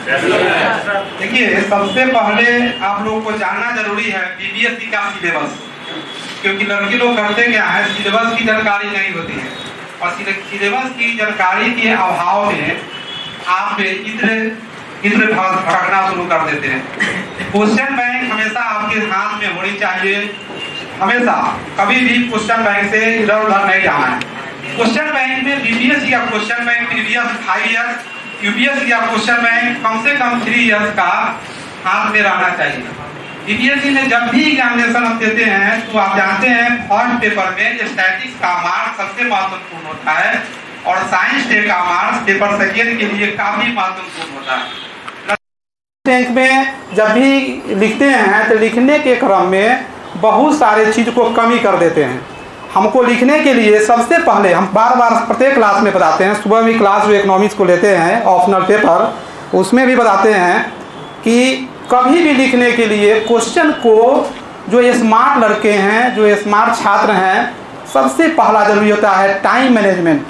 देखिए, सबसे पहले आप लोगों को जानना जरूरी है बीपीएससी का सिलेबस, क्योंकि लड़के लोग करते क्या है, सिलेबस की जानकारी नहीं होती है और सिलेबस की जानकारी के अभाव में आप इधर भटकना शुरू कर देते हैं। क्वेश्चन बैंक हमेशा आपके हाथ में होनी चाहिए, हमेशा कभी भी क्वेश्चन बैंक से इधर उधर नहीं जाना है। क्वेश्चन बैंक में बीपीएससी का question bank previous 5 years, UPSC का क्वेश्चन बैंक कम से कम 3 ईयर्स का हाथ में रहना चाहिए। बीपीएससी में जब भी एग्जामिनेशन हम देते हैं तो आप जानते हैं फर्स्ट पेपर में स्टैटिक्स का मार्क्स सबसे महत्वपूर्ण होता है और साइंस टेक का मार्क्स पेपर सेकेंड के लिए काफी महत्वपूर्ण होता है। टैंक में जब भी लिखते हैं तो लिखने के क्रम में बहुत सारे चीज़ को कमी कर देते हैं। हमको लिखने के लिए सबसे पहले हम बार बार प्रत्येक क्लास में बताते हैं, सुबह भी क्लास जो इकोनॉमिक्स को लेते हैं ऑप्शनल पेपर, उसमें भी बताते हैं कि कभी भी लिखने के लिए क्वेश्चन को जो स्मार्ट लड़के हैं, जो स्मार्ट छात्र हैं, सबसे पहला जरूरी होता है टाइम मैनेजमेंट।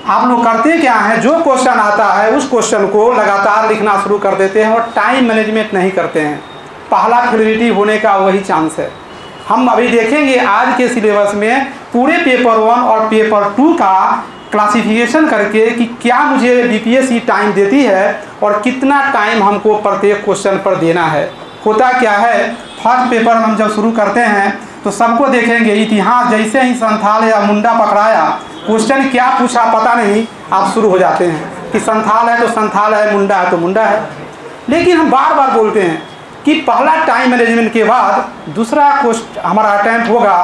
आप लोग करते क्या हैं, जो क्वेश्चन आता है उस क्वेश्चन को लगातार लिखना शुरू कर देते हैं और टाइम मैनेजमेंट नहीं करते हैं। पहला फेलिटी होने का वही चांस है। हम अभी देखेंगे आज के सिलेबस में पूरे पेपर 1 और पेपर 2 का क्लासिफिकेशन करके कि क्या मुझे बीपीएससी टाइम देती है और कितना टाइम हमको प्रत्येक क्वेश्चन पर देना है। होता क्या है, फर्स्ट पेपर हम जब शुरू करते हैं तो सबको देखेंगे इतिहास, जैसे ही संथाल या मुंडा पकड़ाया, क्वेश्चन क्या पूछा पता नहीं, आप शुरू हो जाते हैं कि संथाल है तो संथाल है, मुंडा है तो मुंडा है। लेकिन हम बार बार बोलते हैं कि पहला टाइम मैनेजमेंट के बाद दूसरा हमारा अटेम्प्ट होगा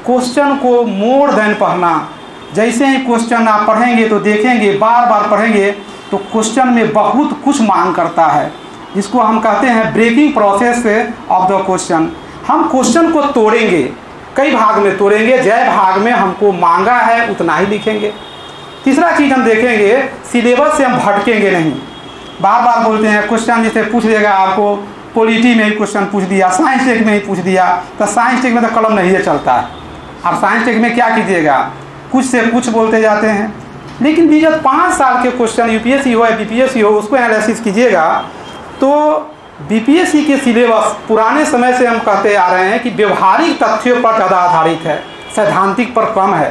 क्वेश्चन को मोर देन पढ़ना। जैसे ही क्वेश्चन आप पढ़ेंगे तो देखेंगे, बार बार पढ़ेंगे तो क्वेश्चन में बहुत कुछ मांग करता है, जिसको हम कहते हैं breaking process of the question. हम क्वेश्चन को तोड़ेंगे, कई भाग में तोड़ेंगे, जय भाग में हमको मांगा है उतना ही लिखेंगे। तीसरा चीज़ हम देखेंगे, सिलेबस से हम भटकेंगे नहीं। बार बार बोलते हैं क्वेश्चन जैसे पूछ देगा आपको, पॉलिटी में ही क्वेश्चन पूछ दिया, साइंस टेक में ही पूछ दिया, तो साइंस टेक में तो कलम नहीं चलता है। अब साइंस टेक में क्या कीजिएगा, कुछ से कुछ बोलते जाते हैं। लेकिन विगत 5 साल के क्वेश्चन यूपीएससी हो या बीपीएससी हो, उसको एनालिसिस कीजिएगा तो बीपीएससी के सिलेबस पुराने समय से हम कहते आ रहे हैं कि व्यवहारिक तथ्यों पर ज़्यादा आधारित है, सैद्धांतिक पर कम है।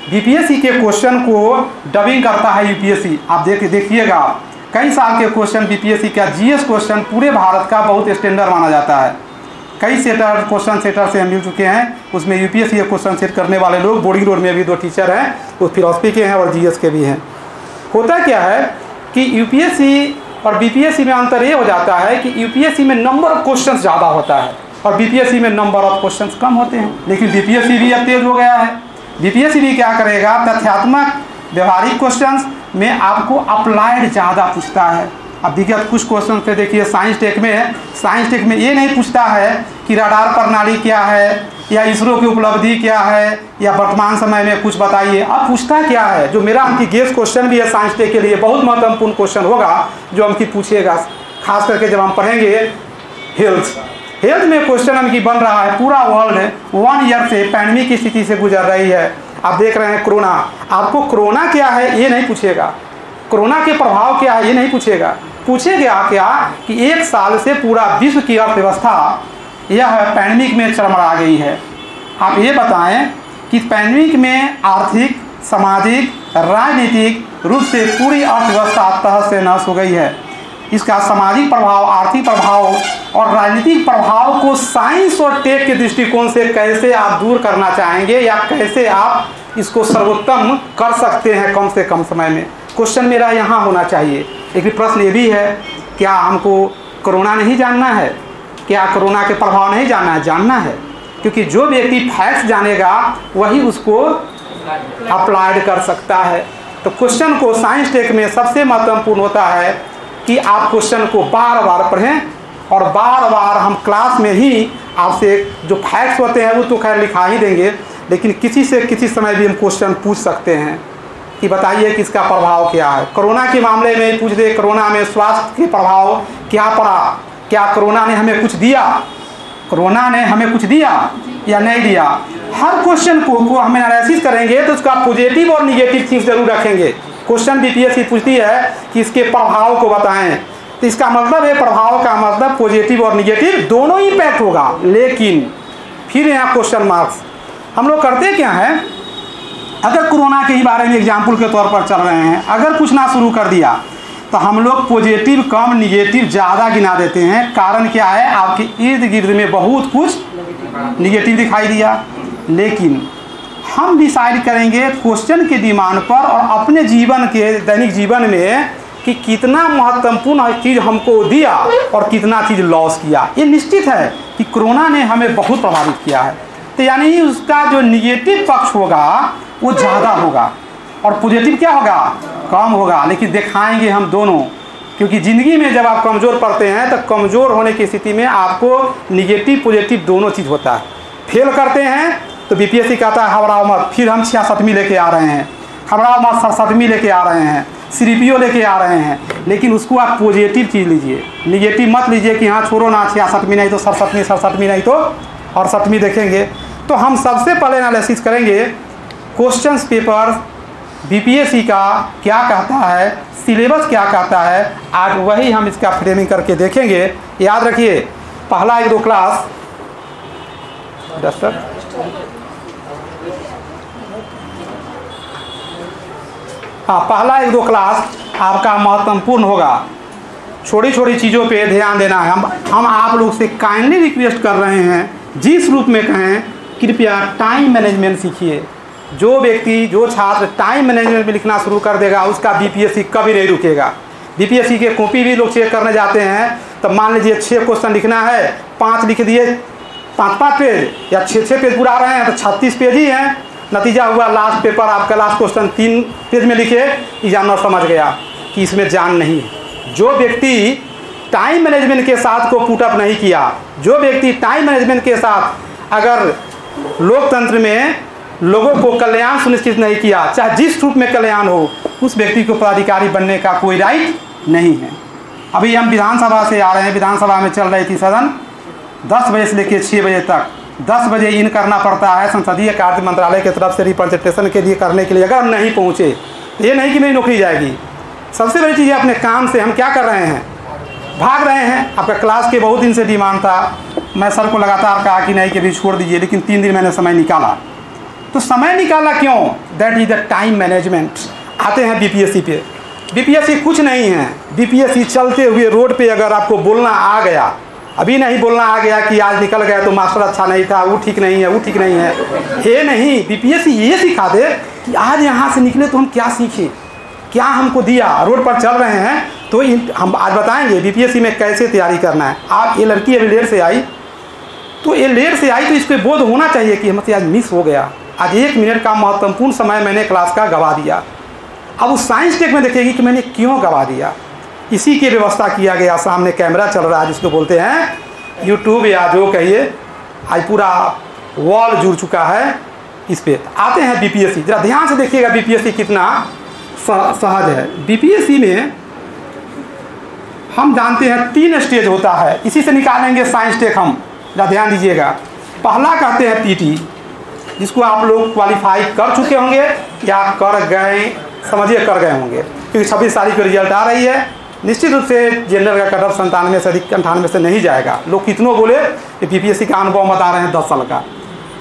बीपीएससी के क्वेश्चन को डबिंग करता है यूपीएससी। आप देखिएगा कई साल के क्वेश्चन बीपीएससी का जीएस क्वेश्चन पूरे भारत का बहुत स्टैंडर्ड माना जाता है। कई क्वेश्चन सेटर से हम मिल चुके हैं, उसमें यूपीएससी के क्वेश्चन सेट करने वाले लोग बोर्डिंग रोड में भी 2 टीचर हैं, वो फिलोसफी के हैं और जीएस के भी हैं। होता क्या है कि यूपीएससी और बीपीएससी में अंतर ये हो जाता है कि यूपीएससी में नंबर ऑफ क्वेश्चंस ज़्यादा होता है और बीपीएससी में नंबर ऑफ क्वेश्चंस कम होते हैं। लेकिन बीपीएससी भी अब तेज हो गया है। बीपीएससी भी क्या करेगा, तथ्यात्मक व्यवहारिक क्वेश्चंस में आपको अप्लाइड ज़्यादा पूछता है। अब विगत कुछ क्वेश्चन पे देखिए, साइंस टेक में ये नहीं पूछता है कि रडार प्रणाली क्या है या इसरो की उपलब्धि क्या है या वर्तमान समय में कुछ बताइए। अब पूछता क्या है, जो मेरा अंकित गेस क्वेश्चन भी है साइंस टेक के लिए, बहुत महत्वपूर्ण क्वेश्चन होगा जो अंकित पूछेगा, खास करके जब हम पढ़ेंगे हेल्थ में क्वेश्चन अंकित बन रहा है। पूरा वर्ल्ड 1 ईयर से पैंडेमिक की स्थिति से गुजर रही है। आप देख रहे हैं कोरोना, आपको कोरोना क्या है ये नहीं पूछेगा, कोरोना के प्रभाव क्या है ये नहीं पूछेगा। पूछेगा क्या कि 1 साल से पूरा विश्व की अर्थव्यवस्था यह पैंडेमिक में चरमरा गई है। आप ये बताएं कि पैंडेमिक में आर्थिक, सामाजिक, राजनीतिक रूप से पूरी अर्थव्यवस्था तहस से नहस हो गई है। इसका सामाजिक प्रभाव, आर्थिक प्रभाव और राजनीतिक प्रभाव को साइंस और टेक के दृष्टिकोण से कैसे आप दूर करना चाहेंगे या कैसे आप इसको सर्वोत्तम कर सकते हैं कम से कम समय में। क्वेश्चन मेरा यहाँ होना चाहिए। एक प्रश्न ये भी है, क्या हमको कोरोना नहीं जानना है, क्या कोरोना के प्रभाव नहीं जानना है? जानना है, क्योंकि जो व्यक्ति फैक्ट्स जानेगा वही उसको अप्लाइड कर सकता है। तो क्वेश्चन को साइंस टेक में सबसे महत्वपूर्ण होता है कि आप क्वेश्चन को बार बार पढ़ें और बार बार हम क्लास में ही आपसे जो फैक्ट्स होते हैं वो तो खैर लिखा ही देंगे, लेकिन किसी से किसी समय भी हम क्वेश्चन पूछ सकते हैं कि बताइए कि इसका प्रभाव क्या है। कोरोना के मामले में पूछ दे, कोरोना में स्वास्थ्य के प्रभाव क्या पड़ा, क्या कोरोना ने हमें कुछ दिया, कोरोना ने हमें कुछ दिया या नहीं दिया। हर क्वेश्चन को हम एनालिसिस करेंगे तो उसका पॉजिटिव और निगेटिव चीज़ जरूर रखेंगे। क्वेश्चन बीपीएससी पूछती है कि इसके प्रभाव को बताएं, तो इसका मतलब है प्रभाव का मतलब पॉजिटिव और निगेटिव दोनों ही इम्पैक्ट होगा। लेकिन फिर यहाँ क्वेश्चन मार्क्स, हम लोग करते क्या है, अगर कोरोना के ही बारे में एग्जाम्पल के तौर पर चल रहे हैं, अगर पूछना शुरू कर दिया तो हम लोग पॉजिटिव कम निगेटिव ज़्यादा गिना देते हैं। कारण क्या है, आपके इर्द गिर्द में बहुत कुछ निगेटिव दिखाई दिया। लेकिन हम डिसाइड करेंगे क्वेश्चन के डिमांड पर और अपने जीवन के दैनिक जीवन में कि कितना महत्वपूर्ण चीज़ हमको दिया और कितना चीज़ लॉस किया। ये निश्चित है कि कोरोना ने हमें बहुत प्रभावित किया है, तो यानी उसका जो निगेटिव पक्ष होगा वो ज़्यादा होगा और पॉजिटिव क्या होगा, कम होगा। लेकिन दिखाएंगे हम दोनों, क्योंकि ज़िंदगी में जब आप कमज़ोर पड़ते हैं तो कमज़ोर होने की स्थिति में आपको निगेटिव पॉजिटिव दोनों चीज़ होता है। फेल करते हैं तो बीपीएससी कहता है घबराओ मत, फिर हम 66वीं लेके आ रहे हैं, घबराओ मत 67वीं लेके आ रहे हैं, सीरीपीओ लेके आ रहे हैं। लेकिन उसको आप पॉजिटिव चीज़ लीजिए, निगेटिव मत लीजिए कि हाँ छोड़ो ना 66वीं नहीं तो 67वीं नहीं तो 68वीं देखेंगे। तो हम सबसे पहले एनालिसिस करेंगे क्वेश्चंस पेपर बीपीएससी का क्या कहता है, सिलेबस क्या कहता है, आज वही हम इसका फ्रेमिंग करके देखेंगे। याद रखिए पहला 1-2 क्लास डस्टर पहला 1-2 क्लास आपका महत्वपूर्ण होगा। छोटी छोटी चीज़ों पे ध्यान देना है। हम आप लोग से काइंडली रिक्वेस्ट कर रहे हैं, जिस रूप में कहें कृपया टाइम मैनेजमेंट सीखिए। जो व्यक्ति जो छात्र टाइम मैनेजमेंट में लिखना शुरू कर देगा उसका बीपीएससी कभी नहीं रुकेगा। बीपीएससी के कॉपी भी लोग चेक करने जाते हैं तो मान लीजिए 6 क्वेश्चन लिखना है, 5 लिख दिए, 5-5 पेज या 6-6 पेज पूरा रहे हैं तो 36 पेज ही हैं। नतीजा हुआ लास्ट पेपर आपका लास्ट क्वेश्चन 3 पेज में लिखे, एग्जामिनर समझ गया कि इसमें जान नहीं है। जो व्यक्ति टाइम मैनेजमेंट के साथ को पुटअप नहीं किया, जो व्यक्ति टाइम मैनेजमेंट के साथ अगर लोकतंत्र में लोगों को कल्याण सुनिश्चित नहीं किया, चाहे जिस रूप में कल्याण हो, उस व्यक्ति को पदाधिकारी बनने का कोई राइट नहीं है। अभी हम विधानसभा से आ रहे हैं, विधानसभा में चल रही थी सदन 10 बजे से लेकर 6 बजे तक। 10 बजे इन करना पड़ता है संसदीय कार्य मंत्रालय की तरफ से रिप्रेजेंटेशन के लिए करने के लिए। अगर हम नहीं पहुँचे तो ये नहीं कि मेरी नौकरी जाएगी। सबसे बड़ी चीज़ है अपने काम से हम क्या कर रहे हैं, भाग रहे हैं। आपका क्लास के बहुत दिन से डिमांड था, मैं सर को लगातार कहा कि नहीं कि भी छोड़ दीजिए, लेकिन 3 दिन मैंने समय निकाला। तो समय निकाला क्यों, that is the time management. आते हैं बीपीएससी पे। बीपीएससी कुछ नहीं है, बीपीएससी चलते हुए रोड पे अगर आपको बोलना आ गया, अभी नहीं बोलना आ गया कि आज निकल गया तो मास्टर अच्छा नहीं था, वो ठीक नहीं है, वो ठीक नहीं है, ये नहीं। बीपीएससी ये सिखा दे कि आज यहाँ से निकले तो हम क्या सीखे, क्या हमको दिया। रोड पर चल रहे हैं तो हम आज बताएंगे बीपीएससी में कैसे तैयारी करना है। आप ये लड़की अभी लेट से आई तो इसको बोध होना चाहिए कि हमसे आज मिस हो गया, आज 1 मिनट का महत्वपूर्ण समय मैंने क्लास का गवा दिया। अब उस साइंस टेक में देखेगी कि मैंने क्यों गवा दिया। इसी की व्यवस्था किया गया, सामने कैमरा चल रहा है जिसको बोलते हैं यूट्यूब या जो कहिए, आज पूरा वॉल जुड़ चुका है इस पे। आते हैं बीपीएससी, जरा ध्यान से देखिएगा बीपीएससी कितना सहज है। बीपीएससी में हम जानते हैं 3 स्टेज होता है, इसी से निकालेंगे साइंस टेक हम, जरा ध्यान दीजिएगा। पहला कहते हैं पीटी, जिसको आप लोग क्वालिफाई कर चुके होंगे या कर गए, समझिए कर गए होंगे, क्योंकि 26 तारीख को रिजल्ट आ रही है। निश्चित रूप से जनरल का कटअफ 97 से अधिक 98 से नहीं जाएगा। लोग कितनों बोले कि बीपीएससी का अनुभव बता रहे हैं 10 साल का।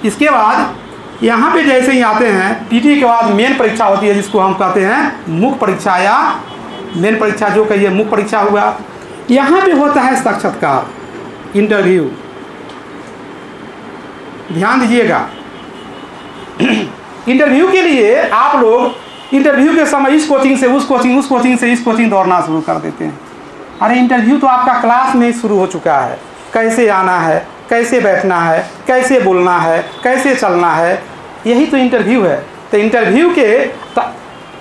इसके बाद यहाँ पे जैसे ही आते हैं पीटी के बाद मेन परीक्षा होती है, जिसको हम कहते हैं मुख्य परीक्षा या मेन परीक्षा जो कहिए, मुख्य परीक्षा हुआ। यहाँ पे होता है साक्षात्कार, इंटरव्यू। ध्यान दीजिएगा इंटरव्यू के लिए आप लोग इंटरव्यू के समय इस कोचिंग से उस कोचिंग, उस कोचिंग से इस कोचिंग दौड़ना शुरू कर देते हैं। अरे इंटरव्यू तो आपका क्लास में शुरू हो चुका है, कैसे आना है, कैसे बैठना है, कैसे बोलना है, कैसे चलना है, यही तो इंटरव्यू है। तो इंटरव्यू के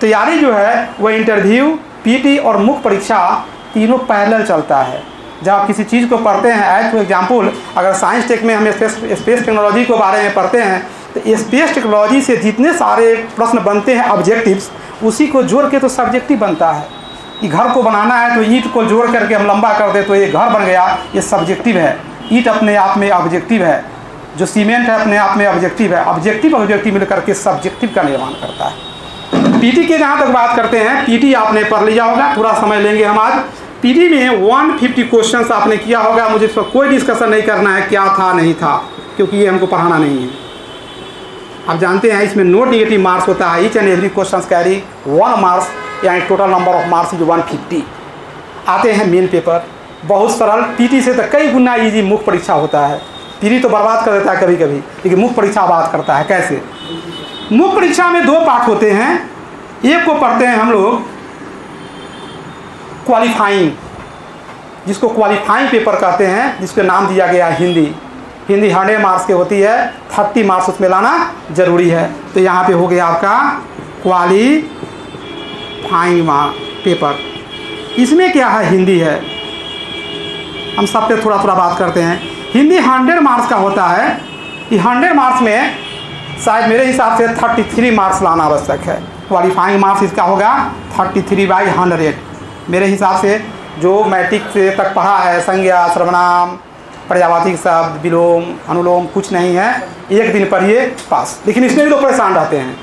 तैयारी जो है वह इंटरव्यू, पीटी और मुख्य परीक्षा तीनों पैरेलल चलता है। जब आप किसी चीज़ को पढ़ते हैं, एज फॉर एग्जाम्पल अगर साइंस टेक में हम स्पेस टेक्नोलॉजी के बारे में पढ़ते हैं तो स्पेस टेक्नोलॉजी से जितने सारे प्रश्न बनते हैं ऑब्जेक्टिव्स, उसी को जोड़ के तो सब्जेक्टिव बनता है। कि घर को बनाना है तो ईंट को जोड़ करके हम लंबा कर दे तो ये घर बन गया, ये सब्जेक्टिव है। ईंट अपने आप में ऑब्जेक्टिव है, जो सीमेंट है अपने आप में ऑब्जेक्टिव है। ऑब्जेक्टिव मिलकर के सब्जेक्टिव का निर्माण करता है। पीटी के जहाँ तक बात करते हैं, पीटी आपने पढ़ लिया होगा, थोड़ा समय लेंगे हम आज। पीडी में 150 क्वेश्चंस आपने किया होगा, मुझे इस पर कोई डिस्कशन नहीं करना है क्या था नहीं था, क्योंकि ये हमको पढ़ाना नहीं है। आप जानते हैं इसमें नो नेगेटिव मार्क्स होता है, each and every question carry 1 marks, यानी टोटल नंबर ऑफ मार्क्स जो 150 आते हैं। मेन पेपर बहुत सरल, पीटी से तो कई गुना ईजी मुख्य परीक्षा होता है। पीटी तो बर्बाद कर देता है कभी कभी, लेकिन मुख्य परीक्षा बात करता है। कैसे? मुख्य परीक्षा में 2 पार्ट होते हैं। एक को पढ़ते हैं हम लोग क्वालिफाइंग, जिसको क्वालिफाइंग पेपर कहते हैं, जिसका नाम दिया गया है हिंदी। हिंदी 100 मार्क्स की होती है, 30 मार्क्स उसमें लाना जरूरी है। तो यहाँ पे हो गया आपका क्वालिफाइंग पेपर। इसमें क्या है? हिंदी है। हम सब पे थोड़ा थोड़ा बात करते हैं। हिंदी 100 मार्क्स का होता है। ये 100 मार्क्स में शायद मेरे हिसाब से 33 मार्क्स लाना आवश्यक है। क्वालिफाइंग मार्क्स इसका होगा 33/100 मेरे हिसाब से। जो मैट्रिक से तक पढ़ा है, संज्ञा, सर्वनाम, पर्यायवाची शब्द, विलोम, अनुलोम कुछ नहीं है, एक दिन पढ़िए पास। लेकिन इसमें भी लोग परेशान रहते हैं।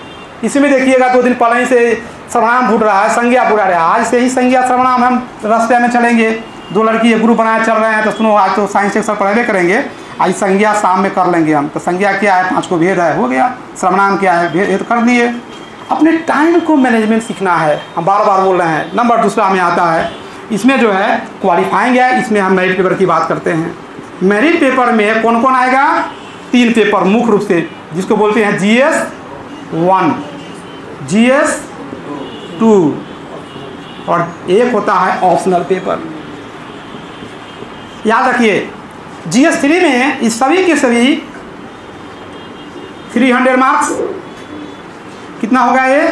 इसमें देखिएगा 2 दिन पहले ही से सर्वनाम भूल रहा है, संज्ञा भूल रहा है। आज से ही संज्ञा सर्वनाम हम रास्ते में चलेंगे। 2 लड़की एक ग्रुप बनाए चल रहे हैं, तो सुनो आज तो साइंस सेक्शन पढ़ाई करेंगे, आज संज्ञा शाम में कर लेंगे हम। तो संज्ञा क्या है? 5 को भेद है, हो गया। सर्वनाम क्या है? भेद कर दिए। अपने टाइम को मैनेजमेंट सीखना है। हम बार बार बोल रहे हैं। नंबर दूसरा में आता है, इसमें जो है क्वालिफाइंग है, इसमें हम मेरिट पेपर की बात करते हैं। मेरिट पेपर में कौन कौन आएगा? 3 पेपर मुख्य रूप से, जिसको बोलते हैं GS 1, GS 2 और एक होता है ऑप्शनल पेपर। याद रखिए GS 3 में इस सभी के सभी 300 मार्क्स। कितना होगा ये?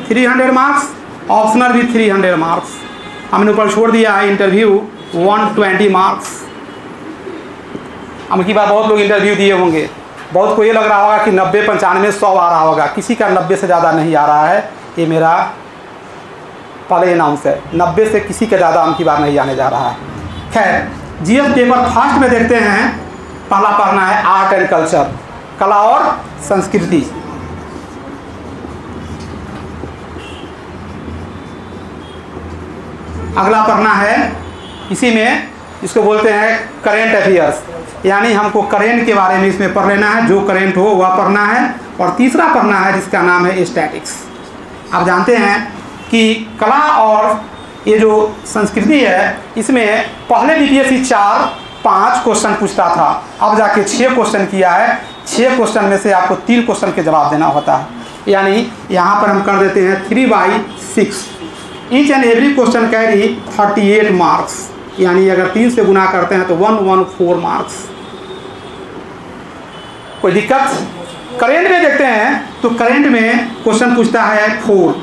300 मार्क्स। ऑप्शनल भी 300 मार्क्स। हमने ऊपर छोड़ दिया है इंटरव्यू 120 मार्क्स। अब की बार बहुत लोग इंटरव्यू दिए होंगे, बहुत को ये लग रहा होगा कि 90, 95, 100 आ रहा होगा। किसी का 90 से ज़्यादा नहीं आ रहा है। ये मेरा पहले अनाउंस है, 90 से किसी का ज़्यादा की बार नहीं आने जा रहा है। खैर, GS पेपर फर्स्ट में देखते हैं। पहला पढ़ना है आर्ट एंड कल्चर, कला और संस्कृति। अगला पढ़ना है, इसी में इसको बोलते हैं करेंट अफेयर्स, यानी हमको करेंट के बारे में इसमें पढ़ लेना है, जो करेंट हो वह पढ़ना है। और तीसरा पढ़ना है जिसका नाम है स्टैटिक्स। आप जानते हैं कि कला और ये जो संस्कृति है, इसमें पहले बीपीएससी 4-5 क्वेश्चन पूछता था, अब जाके 6 क्वेश्चन किया है। 6 क्वेश्चन में से आपको 3 क्वेश्चन के जवाब देना होता है। यानी यहाँ पर हम कर देते हैं 3/6। Each and every question carry 38 marks, यानी अगर 3 से गुना करते हैं तो 114 मार्क्स। कोई दिक्कत? करेंट में देखते हैं तो करेंट में क्वेश्चन पूछता है 4,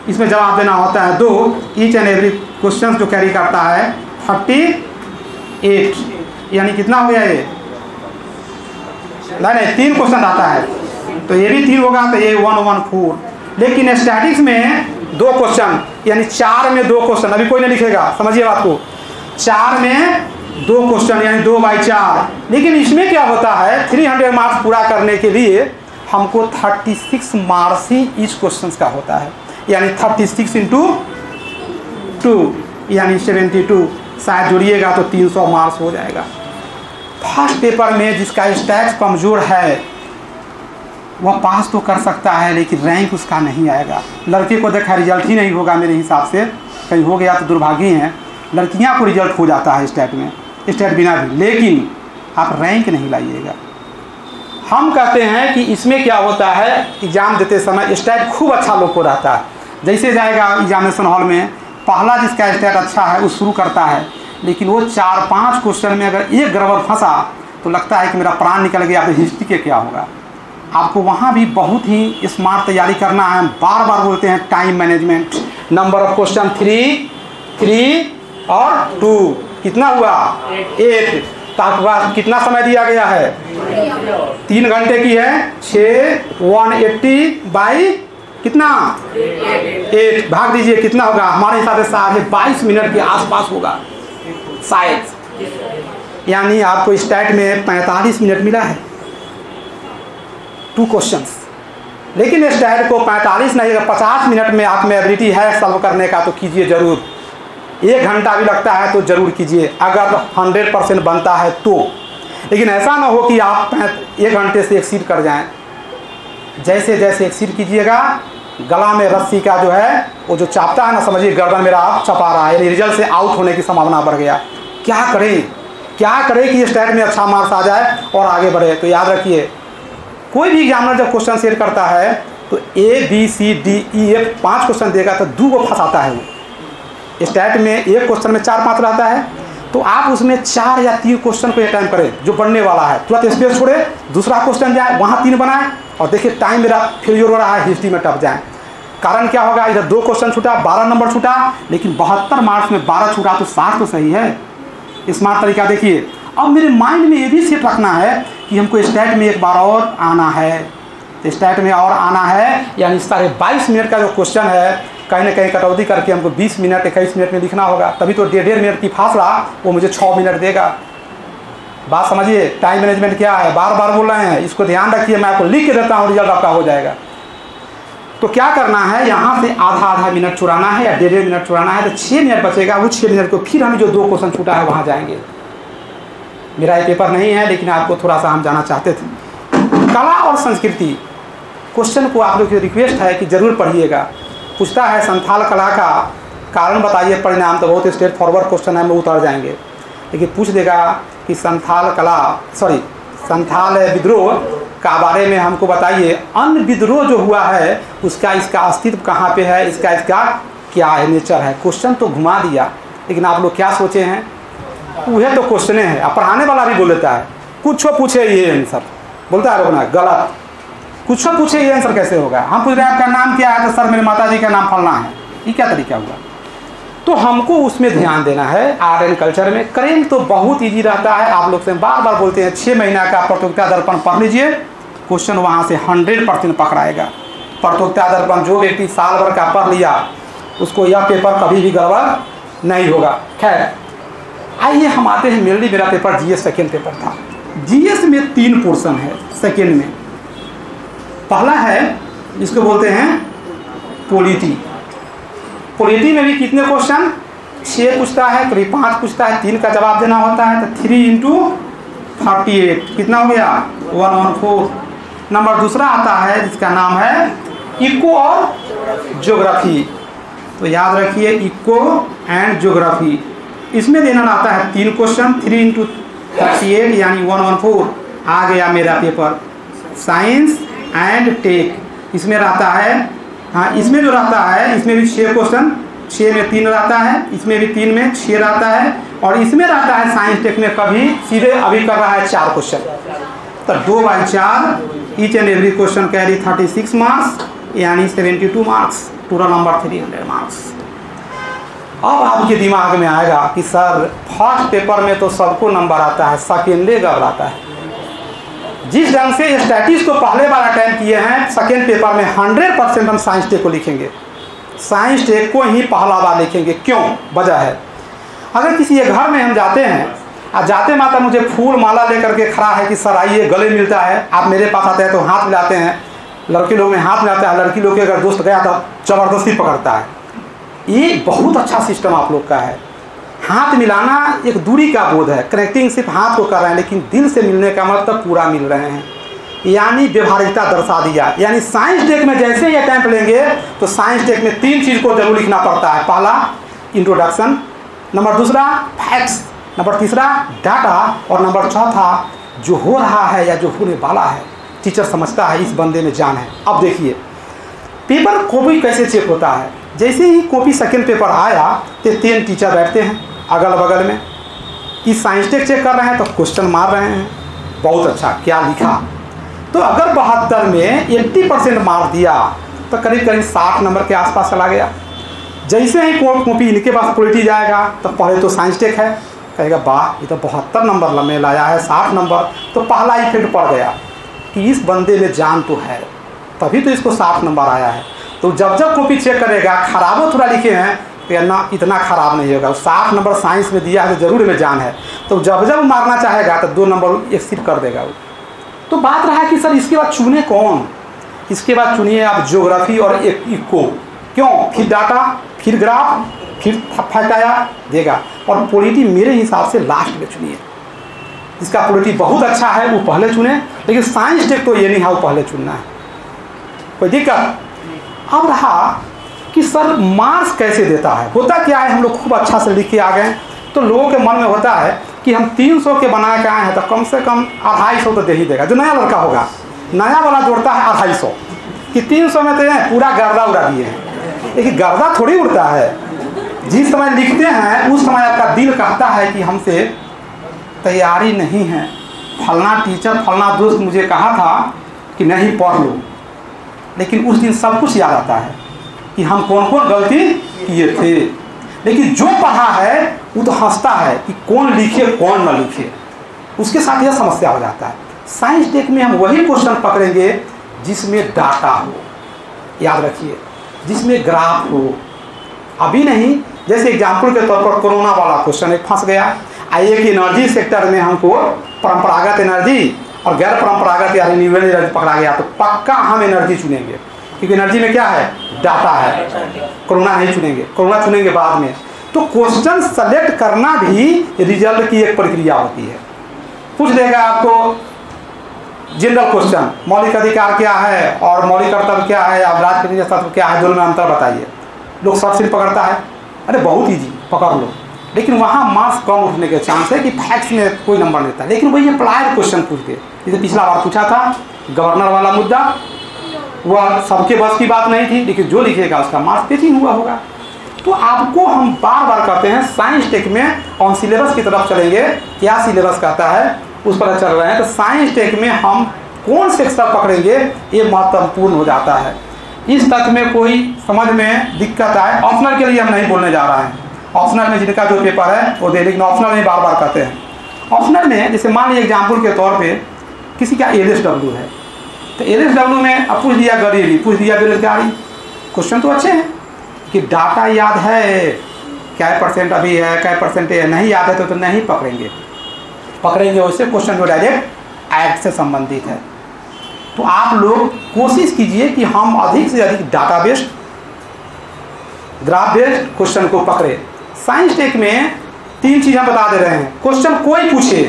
इसमें जवाब देना होता है 2। ईच एंड एवरी क्वेश्चन जो कैरी करता है 38, यानी कितना हो गया ये? नहीं, 3 क्वेश्चन आता है तो ये भी 3 होगा, तो ये 114। लेकिन स्टैटिक्स में 2 क्वेश्चन, यानी 4 में 2 क्वेश्चन। अभी कोई नहीं लिखेगा, समझिए बात को। 4 में 2 क्वेश्चन, यानी 2/4। लेकिन इसमें क्या होता है, 300 मार्क्स पूरा करने के लिए हमको 36 मार्क्स ही ईच क्वेश्चन का होता है, यानी 36 × 2 यानी 72। शायद जोड़िएगा तो 300 मार्क्स हो जाएगा। फर्स्ट पेपर में जिसका स्टैट्स कमज़ोर है वह पास तो कर सकता है, लेकिन रैंक उसका नहीं आएगा। लड़के को देखा रिजल्ट ही नहीं होगा मेरे हिसाब से, कहीं हो गया तो दुर्भाग्य है। लड़कियां को रिजल्ट हो जाता है स्टेट में, स्टेट बिना भी, लेकिन आप रैंक नहीं लाइएगा। हम कहते हैं कि इसमें क्या होता है, एग्ज़ाम देते समय स्टेट खूब अच्छा लोग को रहता है। जैसे जाएगा एग्जामिनेशन हॉल में, पहला जिसका स्टेट अच्छा है वो शुरू करता है, लेकिन वो 4-5 क्वेश्चन में अगर एक गड़बड़ फंसा तो लगता है कि मेरा प्राण निकल गया, तो हिस्ट्री के क्या होगा। आपको वहाँ भी बहुत ही स्मार्ट तैयारी करना है। बार बार बोलते हैं time management. Number of question 3 और 2 कितना हुआ? 8। आपके पास कितना समय दिया गया है? 3 घंटे की है। 6 180 कितना? 8 भाग दीजिए, कितना होगा? हमारे हिसाब से 22.5 मिनट के आसपास होगा शायद। यानी आपको स्टैट में 45 मिनट मिला है, 2 क्वेश्चंस। लेकिन स्टैट को 45 नहीं, अगर 50 मिनट में आप में एबिलिटी है सॉल्व करने का तो कीजिए ज़रूर। 1 घंटा भी लगता है तो ज़रूर कीजिए, अगर 100% बनता है तो। लेकिन ऐसा ना हो कि आप 1 घंटे से एक्सीड कर जाएं। जैसे जैसे एक्सीड कीजिएगा, गला में रस्सी का जो है वो जो चापता है ना, समझिए गर्दन मेरा आप चपा रहा है, यानी रिजल्ट से आउट होने की संभावना बढ़ गया। क्या करें कि स्टेट में अच्छा मार्क्स आ जाए और आगे बढ़े। तो याद रखिए, कोई भी एग्जामिनर जब क्वेश्चन सेट करता है तो ABCDEF 5 क्वेश्चन देगा तो 2 को फंसाता है वो। स्टेट में एक क्वेश्चन में 4-5 रहता है, तो आप उसमें 4 या 3 क्वेश्चन को अटेम्प्ट करें जो बनने वाला है, तुरंत स्पेस छोड़े, दूसरा क्वेश्चन जाए वहाँ 3 बनाए और देखिए टाइम मेरा फेलियर हो रहा है, हिस्ट्री में टप जाए। कारण क्या होगा, इधर 2 क्वेश्चन छूटा, 12 नंबर छूटा, लेकिन 72 मार्क्स में 12 छूटा तो 60 तो सही है। स्मार्ट तरीका देखिए। अब मेरे माइंड में ये भी सेट रखना है कि हमको स्टेट में एक बार और आना है, स्टेट में और आना है, यानी 22.5 मिनट का जो क्वेश्चन है कहीं ना कहीं कटौती करके हमको 20 मिनट 21 मिनट में लिखना होगा, तभी तो 1.5 मिनट की फासला वो मुझे 6 मिनट देगा। बात समझिए, टाइम मैनेजमेंट क्या है, बार बार बोल रहे हैं, इसको ध्यान रखिए, मैं आपको लिख के देता हूँ, रिजल्ट आपका हो जाएगा। तो क्या करना है, यहाँ से आधा मिनट चुराना है या 1.5 मिनट चुराना है, तो 6 मिनट बचेगा। वो 6 मिनट को फिर हम जो 2 क्वेश्चन छूटा है वहाँ जाएंगे। मेरा ये पेपर नहीं है, लेकिन आपको थोड़ा सा हम जाना चाहते थे। कला और संस्कृति क्वेश्चन को आप लोग की रिक्वेस्ट है कि ज़रूर पढ़िएगा। पूछता है संथाल कला का कारण बताइए परिणाम, तो बहुत स्ट्रेट फॉरवर्ड क्वेश्चन है, में उतर जाएंगे। लेकिन पूछ देगा कि संथाल विद्रोह का बारे में हमको बताइए, अन्य विद्रोह जो हुआ है उसका इसका अस्तित्व कहाँ पे है, इसका क्या है, नेचर है। क्वेश्चन तो घुमा दिया, लेकिन आप लोग क्या सोचे हैं, वह तो क्वेश्चन है। अब पढ़ाने वाला भी बोल देता है कुछ पूछे ये आंसर, बोलता है रोकना गलत, कुछ पूछे ये आंसर कैसे होगा। हम पूछ रहे हैं आपका नाम क्या है, तो सर मेरे माता जी का नाम फलना है, ये क्या तरीका हुआ। तो हमको उसमें ध्यान देना है। आर्ट एंड कल्चर में करेंगे तो बहुत इजी रहता है। आप लोग से बार बार बोलते हैं 6 महीना का प्रतियोगिता दर्पण पढ़ लीजिए, क्वेश्चन वहाँ से 100% पकड़ाएगा। प्रतियोगिता दर्पण जो व्यक्ति साल भर का पढ़ लिया उसको यह पेपर कभी भी गड़बड़ नहीं होगा। खैर आइए हम आते हैं, मेनली मेरा पेपर जीएस सेकेंड पेपर था। जीएस में 3 पोर्शन है सेकेंड में। पहला है जिसको बोलते हैं पॉलिटी। पॉलिटी में भी कितने क्वेश्चन, 6 पूछता है, कभी 5 पूछता है, 3 का जवाब देना होता है, तो 3 × 38 कितना हो गया, 114। नंबर दूसरा आता है जिसका नाम है इको और ज्योग्राफी। तो याद रखिए इको एंड ज्योग्राफी, इसमें देना आता है 3 क्वेश्चन, 3 × 38 यानी 114। आ गया मेरा पेपर। साइंस एंड टेक, इसमें रहता है, हाँ इसमें जो रहता है इसमें भी 6 क्वेश्चन, 6 में 3 रहता है, इसमें भी 3 में 6 रहता है, और इसमें रहता है साइंस टेक में कभी सीधे अभी कर रहा है 4 क्वेश्चन। तो 2/4 each and every question carry 36 marks यानी 72 मार्क्स, टोटल नंबर 300 मार्क्स। अब आपके दिमाग में आएगा कि सर फर्स्ट पेपर में तो सबको नंबर आता है, सेकेंडे कब आता है। जिस ढंग से स्टैटिस को पहले बार अटेम्प्ट किए हैं, सेकेंड पेपर में 100% हम साइंस टेक को लिखेंगे, साइंस टेक को ही पहला बार लिखेंगे। क्यों, वजह है, अगर किसी घर में हम जाते हैं और जाते माता मुझे फूल माला लेकर के खड़ा है कि सर आइए गले मिलता है, आप मेरे पास आते हैं तो हाथ मिलाते हैं, लड़के लोग में हाथ मिलाते हैं, लड़की लोग के अगर दोस्त गया तो ज़बरदस्ती पकड़ता है। ये बहुत अच्छा सिस्टम आप लोग का है। हाथ मिलाना एक दूरी का बोध है, कनेक्टिंग सिर्फ हाथ को कर रहे हैं, लेकिन दिल से मिलने का मतलब पूरा मिल रहे हैं, यानी व्यवहारिकता दर्शा दिया। यानी साइंस टेक में जैसे ही अटैम्प्ट लेंगे तो साइंस टेक में 3 चीज़ को जरूर लिखना पड़ता है। पहला इंट्रोडक्शन, नंबर दूसरा फैक्ट्स, नंबर तीसरा डाटा, और नंबर चौथा जो हो रहा है या जो होने वाला है टीचर समझता है इस बंदे में जान है। अब देखिए पेपर कॉपी कैसे चेक होता है। जैसे ही कॉपी सेकेंड पेपर आया तो 3 टीचर बैठते हैं अगल बगल में, इस साइंस टेक चेक कर रहे हैं तो क्वेश्चन मार रहे हैं, बहुत अच्छा क्या लिखा। तो अगर 72 में 80% मार्क दिया तो करीब करीब 60 नंबर के आसपास चला गया। जैसे ही कॉपी इनके पास पॉलिटी जाएगा तो पहले तो साइंस टेक है, कहेगा वाह ये तो 72 नंबर में लाया है, 60 नंबर, तो पहला इफेक्ट पड़ गया कि इस बंदे में जान तो है, तभी तो इसको 60 नंबर आया है। तो जब जब कॉपी चेक करेगा, खराब हो थोड़ा लिखे हैं तो ना इतना खराब नहीं होगा, 60 नंबर साइंस में दिया है तो जरूर में जान है, तो जब जब मारना चाहेगा तो 2 नंबर एक्सिट कर देगा वो। तो बात रहा कि सर इसके बाद चुने कौन, इसके बाद चुनिए आप ज्योग्राफी और इको। क्यों, फिर डाटा, फिर ग्राफ, फिर फटाया देगा। और पॉलिटी मेरे हिसाब से लास्ट में चुनिए, जिसका पॉलिटी बहुत अच्छा है वो पहले चुने, लेकिन साइंस टेक तो ये नहीं है वो पहले चुनना है, कोई दिक्कत। अब रहा कि सर मार्क्स कैसे देता है, होता क्या है, हम लोग खूब अच्छा से लिख के आ गए तो लोगों के मन में होता है कि हम 300 के बना के आए हैं तो कम से कम 250 तो दे ही देगा। जो नया लड़का होगा, नया वाला जोड़ता है 250 कि 300 में तो पूरा गर्दा उड़ा दिए हैं, लेकिन गर्दा थोड़ी उड़ता है। जिस समय लिखते हैं उस समय आपका दिल कहता है कि हमसे तैयारी नहीं है, फलना टीचर फलना दोस्त मुझे कहा था कि नहीं पढ़ लो, लेकिन उस दिन सब कुछ याद आता है कि हम कौन कौन गलती किए थे। लेकिन जो पढ़ा है वो तो हंसता है कि कौन लिखे कौन न लिखे, उसके साथ यह समस्या हो जाता है। साइंस टेक में हम वही क्वेश्चन पकड़ेंगे जिसमें डाटा हो, याद रखिए, जिसमें ग्राफ हो। अभी नहीं, जैसे एग्जाम्पल के तौर पर कोरोना वाला क्वेश्चन एक फंस गया, एक एनर्जी सेक्टर में हमको परंपरागत एनर्जी और गैर परंपरागत या रिन्यूएबल एनर्जी पकड़ा गया, तो पक्का हम एनर्जी चुनेंगे, क्योंकि एनर्जी में क्या है, डाटा है। कोरोना नहीं चुनेंगे, कोरोना चुनेंगे बाद में। तो क्वेश्चन सेलेक्ट करना भी रिजल्ट की एक प्रक्रिया होती है। पूछ देगा आपको जनरल क्वेश्चन, मौलिक अधिकार क्या है और मौलिक कर्तव्य क्या है, अब राजनीतिक तत्व क्या है, दोनों में अंतर बताइए। लोग सब सिर्फ पकड़ता है, अरे बहुत ईजी पकड़ लो, लेकिन वहाँ मार्क्स कम उठने के चांस है कि फैक्ट्स में कोई नंबर नहीं था। लेकिन वही अप्लाइड क्वेश्चन पूछ के, जैसे पिछला बार पूछा था गवर्नर वाला मुद्दा, वह सबके बस की बात नहीं थी, लेकिन जो लिखेगा उसका मार्क्स पेचिंग हुआ होगा। तो आपको हम बार बार कहते हैं साइंस टेक में ऑन सिलेबस की तरफ चलेंगे, क्या सिलेबस कहता है उस पर चल रहे हैं। तो साइंस टेक में हम कौन सेक्टर पकड़ेंगे ये महत्वपूर्ण हो जाता है। इस तथ्य में कोई समझ में दिक्कत आए, ऑप्शनल के लिए हम नहीं बोलने जा रहे हैं, ऑप्शनल में जिनका जो पेपर है वो दे, लेकिन ऑप्शनल में बार बार कहते हैं। ऑप्शनल में जैसे मान लीजिए एग्जाम्पल के तौर पे किसी का LSW है, तो LSW में अब पूछ दिया गरीबी, पूछ दिया बेरोजगारी, क्वेश्चन तो अच्छे हैं कि डाटा याद है क्या % अभी है, क्या % है, नहीं याद है तो नहीं पकड़ेंगे वैसे क्वेश्चन जो डायरेक्ट एक्ट से संबंधित है। तो आप लोग कोशिश कीजिए कि हम अधिक से अधिक data based graph based question को पकड़े। साइंस टेक में 3 चीज़ हम बता दे रहे हैं। क्वेश्चन कोई पूछे,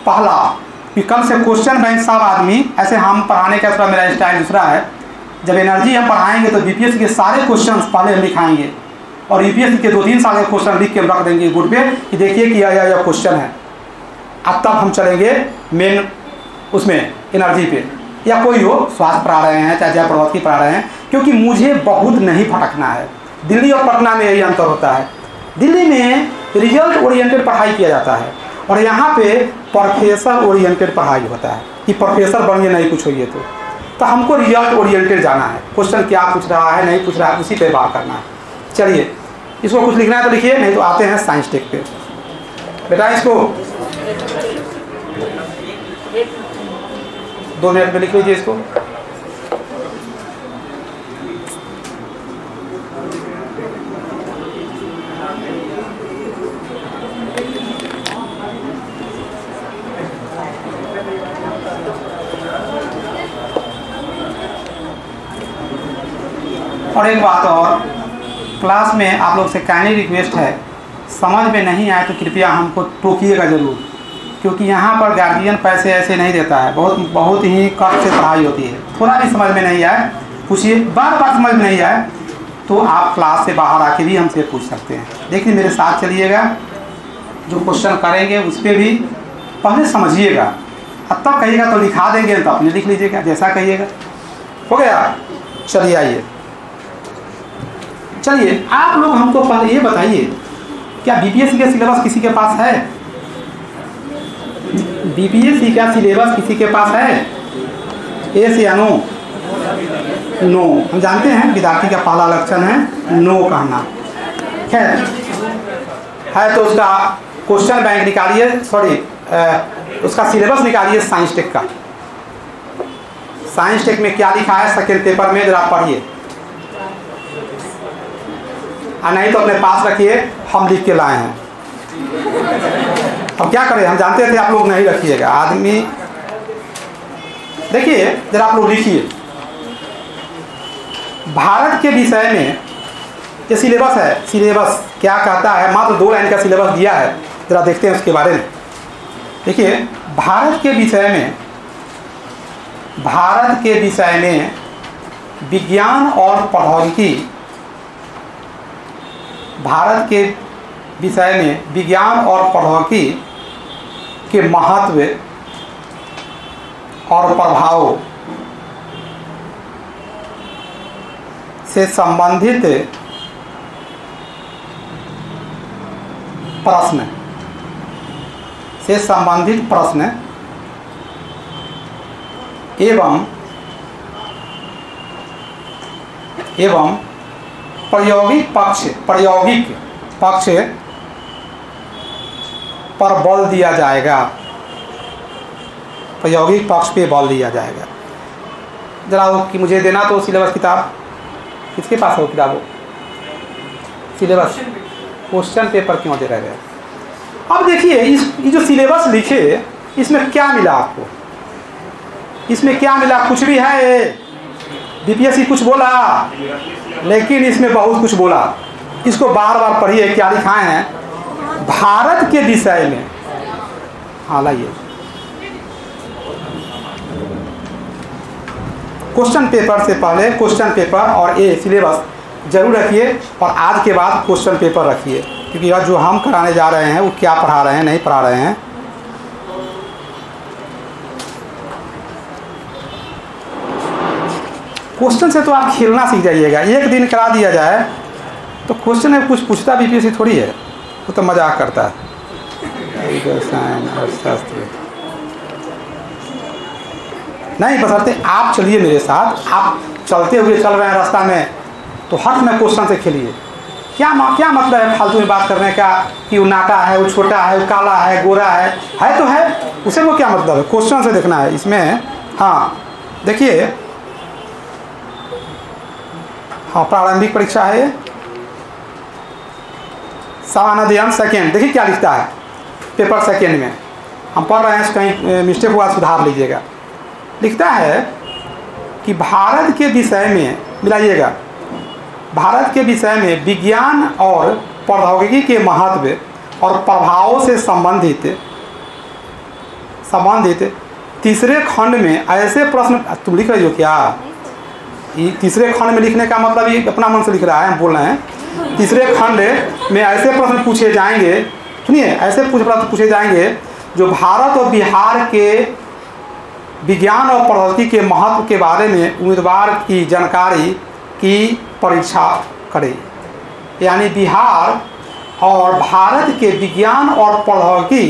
पहला कि कल से क्वेश्चन बैंक सब आदमी, ऐसे हम पढ़ाने का थोड़ा मेरा स्टाइल दूसरा है, जब एनर्जी हम पढ़ाएंगे तो बीपीएससी के सारे क्वेश्चन पहले हम लिखाएंगे और यूपीएससी के 2-3 साल के क्वेश्चन लिख के रख देंगे बोर्ड पे कि देखिए कि यह क्वेश्चन है। अब तब हम चलेंगे मेन उसमें एनर्जी पे, या कोई हो स्वास्थ्य पढ़ा रहे हैं चाहे जय प्रभात की पढ़ा रहे हैं, क्योंकि मुझे बहुत नहीं भटकना है। दिल्ली और पटना में यही अंतर होता है, दिल्ली में रिजल्ट ओरिएंटेड पढ़ाई किया जाता है और यहाँ पे प्रोफेसर ओरिएंटेड पढ़ाई होता है कि प्रोफेसर बनिए नहीं कुछ होइए। तो हमको रिजल्ट ओरिएंटेड जाना है, क्वेश्चन क्या पूछ रहा है नहीं पूछ रहा है उसी पे बात करना है। चलिए इसको कुछ लिखना है तो लिखिए, नहीं तो आते हैं साइंस टेक पे। बेटा इसको 2 मिनट में लिख लीजिए इसको। और एक बात और, क्लास में आप लोग से काइंडली रिक्वेस्ट है, समझ में नहीं आए तो कृपया हमको टोकिएगा ज़रूर, क्योंकि यहाँ पर गार्जियन पैसे ऐसे नहीं देता है, बहुत ही कष्ट से पढ़ाई होती है। थोड़ा भी समझ में नहीं आए पूछिए, बार बार समझ में नहीं आए तो आप क्लास से बाहर आके भी हमसे पूछ सकते हैं। लेकिन मेरे साथ चलिएगा, जो क्वेश्चन करेंगे उस पर भी पहले समझिएगा, अब तब कहिएगा तो लिखा देंगे तो अपने लिख लीजिएगा जैसा कहिएगा। हो गया? चलिए आइए, चलिए आप लोग हमको पहले ये बताइए, क्या बीपीएससी का सिलेबस किसी के पास है? बीपीएससी का सिलेबस किसी के पास है? यस या नो? नो। हम जानते हैं विद्यार्थी का पहला लक्षण है नो कहना। खैर है तो उसका क्वेश्चन बैंक निकालिए, सॉरी उसका सिलेबस निकालिए साइंस टेक का। साइंस टेक में क्या लिखा है सेकेंड पेपर में जरा पढ़िए, और नहीं तो अपने पास रखिए, हम लिख के लाए हैं। अब क्या करें, हम जानते थे आप लोग नहीं रखिएगा। आदमी देखिए जरा आप लोग लिखिए, भारत के विषय में ये सिलेबस है। सिलेबस क्या कहता है, मात्र 2 लाइन का सिलेबस दिया है, जरा देखते हैं उसके बारे में। देखिए, भारत के विषय में विज्ञान और प्रौद्योगिकी, भारत के विषय में विज्ञान और प्रौद्योगिकी के महत्व और प्रभाव से संबंधित प्रश्न एवं प्रायोगिक पक्ष पर बल दिया जाएगा। प्रायोगिक पक्ष पे बल दिया जाएगा। जरा वो कि मुझे देना तो सिलेबस किताब, किसके पास है वो किताब? सिलेबस क्वेश्चन पेपर क्यों दे रहे हैं? अब देखिए, ये जो सिलेबस लिखे इसमें क्या मिला आपको? इसमें क्या मिला? कुछ भी है। बीपीएससी कुछ बोला, लेकिन इसमें बहुत कुछ बोला। इसको बार बार पढ़िए, क्या लिखाए हैं भारत के विषय में। हाँ, लाइए क्वेश्चन पेपर से पहले क्वेश्चन पेपर और ये सिलेबस जरूर रखिए, और आज के बाद क्वेश्चन पेपर रखिए, क्योंकि यह जो हम कराने जा रहे हैं वो क्या पढ़ा रहे हैं, नहीं पढ़ा रहे हैं। क्वेश्चन से तो आप खेलना सीख जाइएगा। एक दिन करा दिया जाए तो क्वेश्चन में कुछ पूछता बीपीएससी थोड़ी है, वो तो मजाक करता है। नहीं, बसरते आप चलिए मेरे साथ। आप चलते हुए चल रहे हैं रास्ता में, तो हट में क्वेश्चन से खेलिए। क्या मतलब है फालतू में बात करने का कि वो नाटा है, वो छोटा है, वो काला है, गोरा है तो है, उसे वो क्या मतलब है? क्वेश्चन से देखना है इसमें। हाँ, देखिए, हाँ, प्रारंभिक परीक्षा है, सामान्य अध्ययन सेकेंड। देखिए क्या लिखता है पेपर सेकेंड में, हम पढ़ रहे हैं, कहीं मिस्टेक हुआ सुधार लीजिएगा। लिखता है कि भारत के विषय में, मिलाइएगा, भारत के विषय में विज्ञान और प्रौद्योगिकी के महत्व और प्रभावों से संबंधित तीसरे खंड में ऐसे प्रश्न। तुम लिख रही हो क्या? ये तीसरे खंड में लिखने का मतलब ये अपना मन से लिख रहा है, हम बोल रहे हैं। तीसरे खंड में ऐसे प्रश्न पूछे जाएंगे, सुनिए, ऐसे प्रश्न पूछे जाएंगे जो भारत और बिहार के विज्ञान और प्रौद्योगिकी के महत्व के बारे में उम्मीदवार की जानकारी की परीक्षा करे। यानी बिहार और भारत के विज्ञान और प्रौद्योगिकी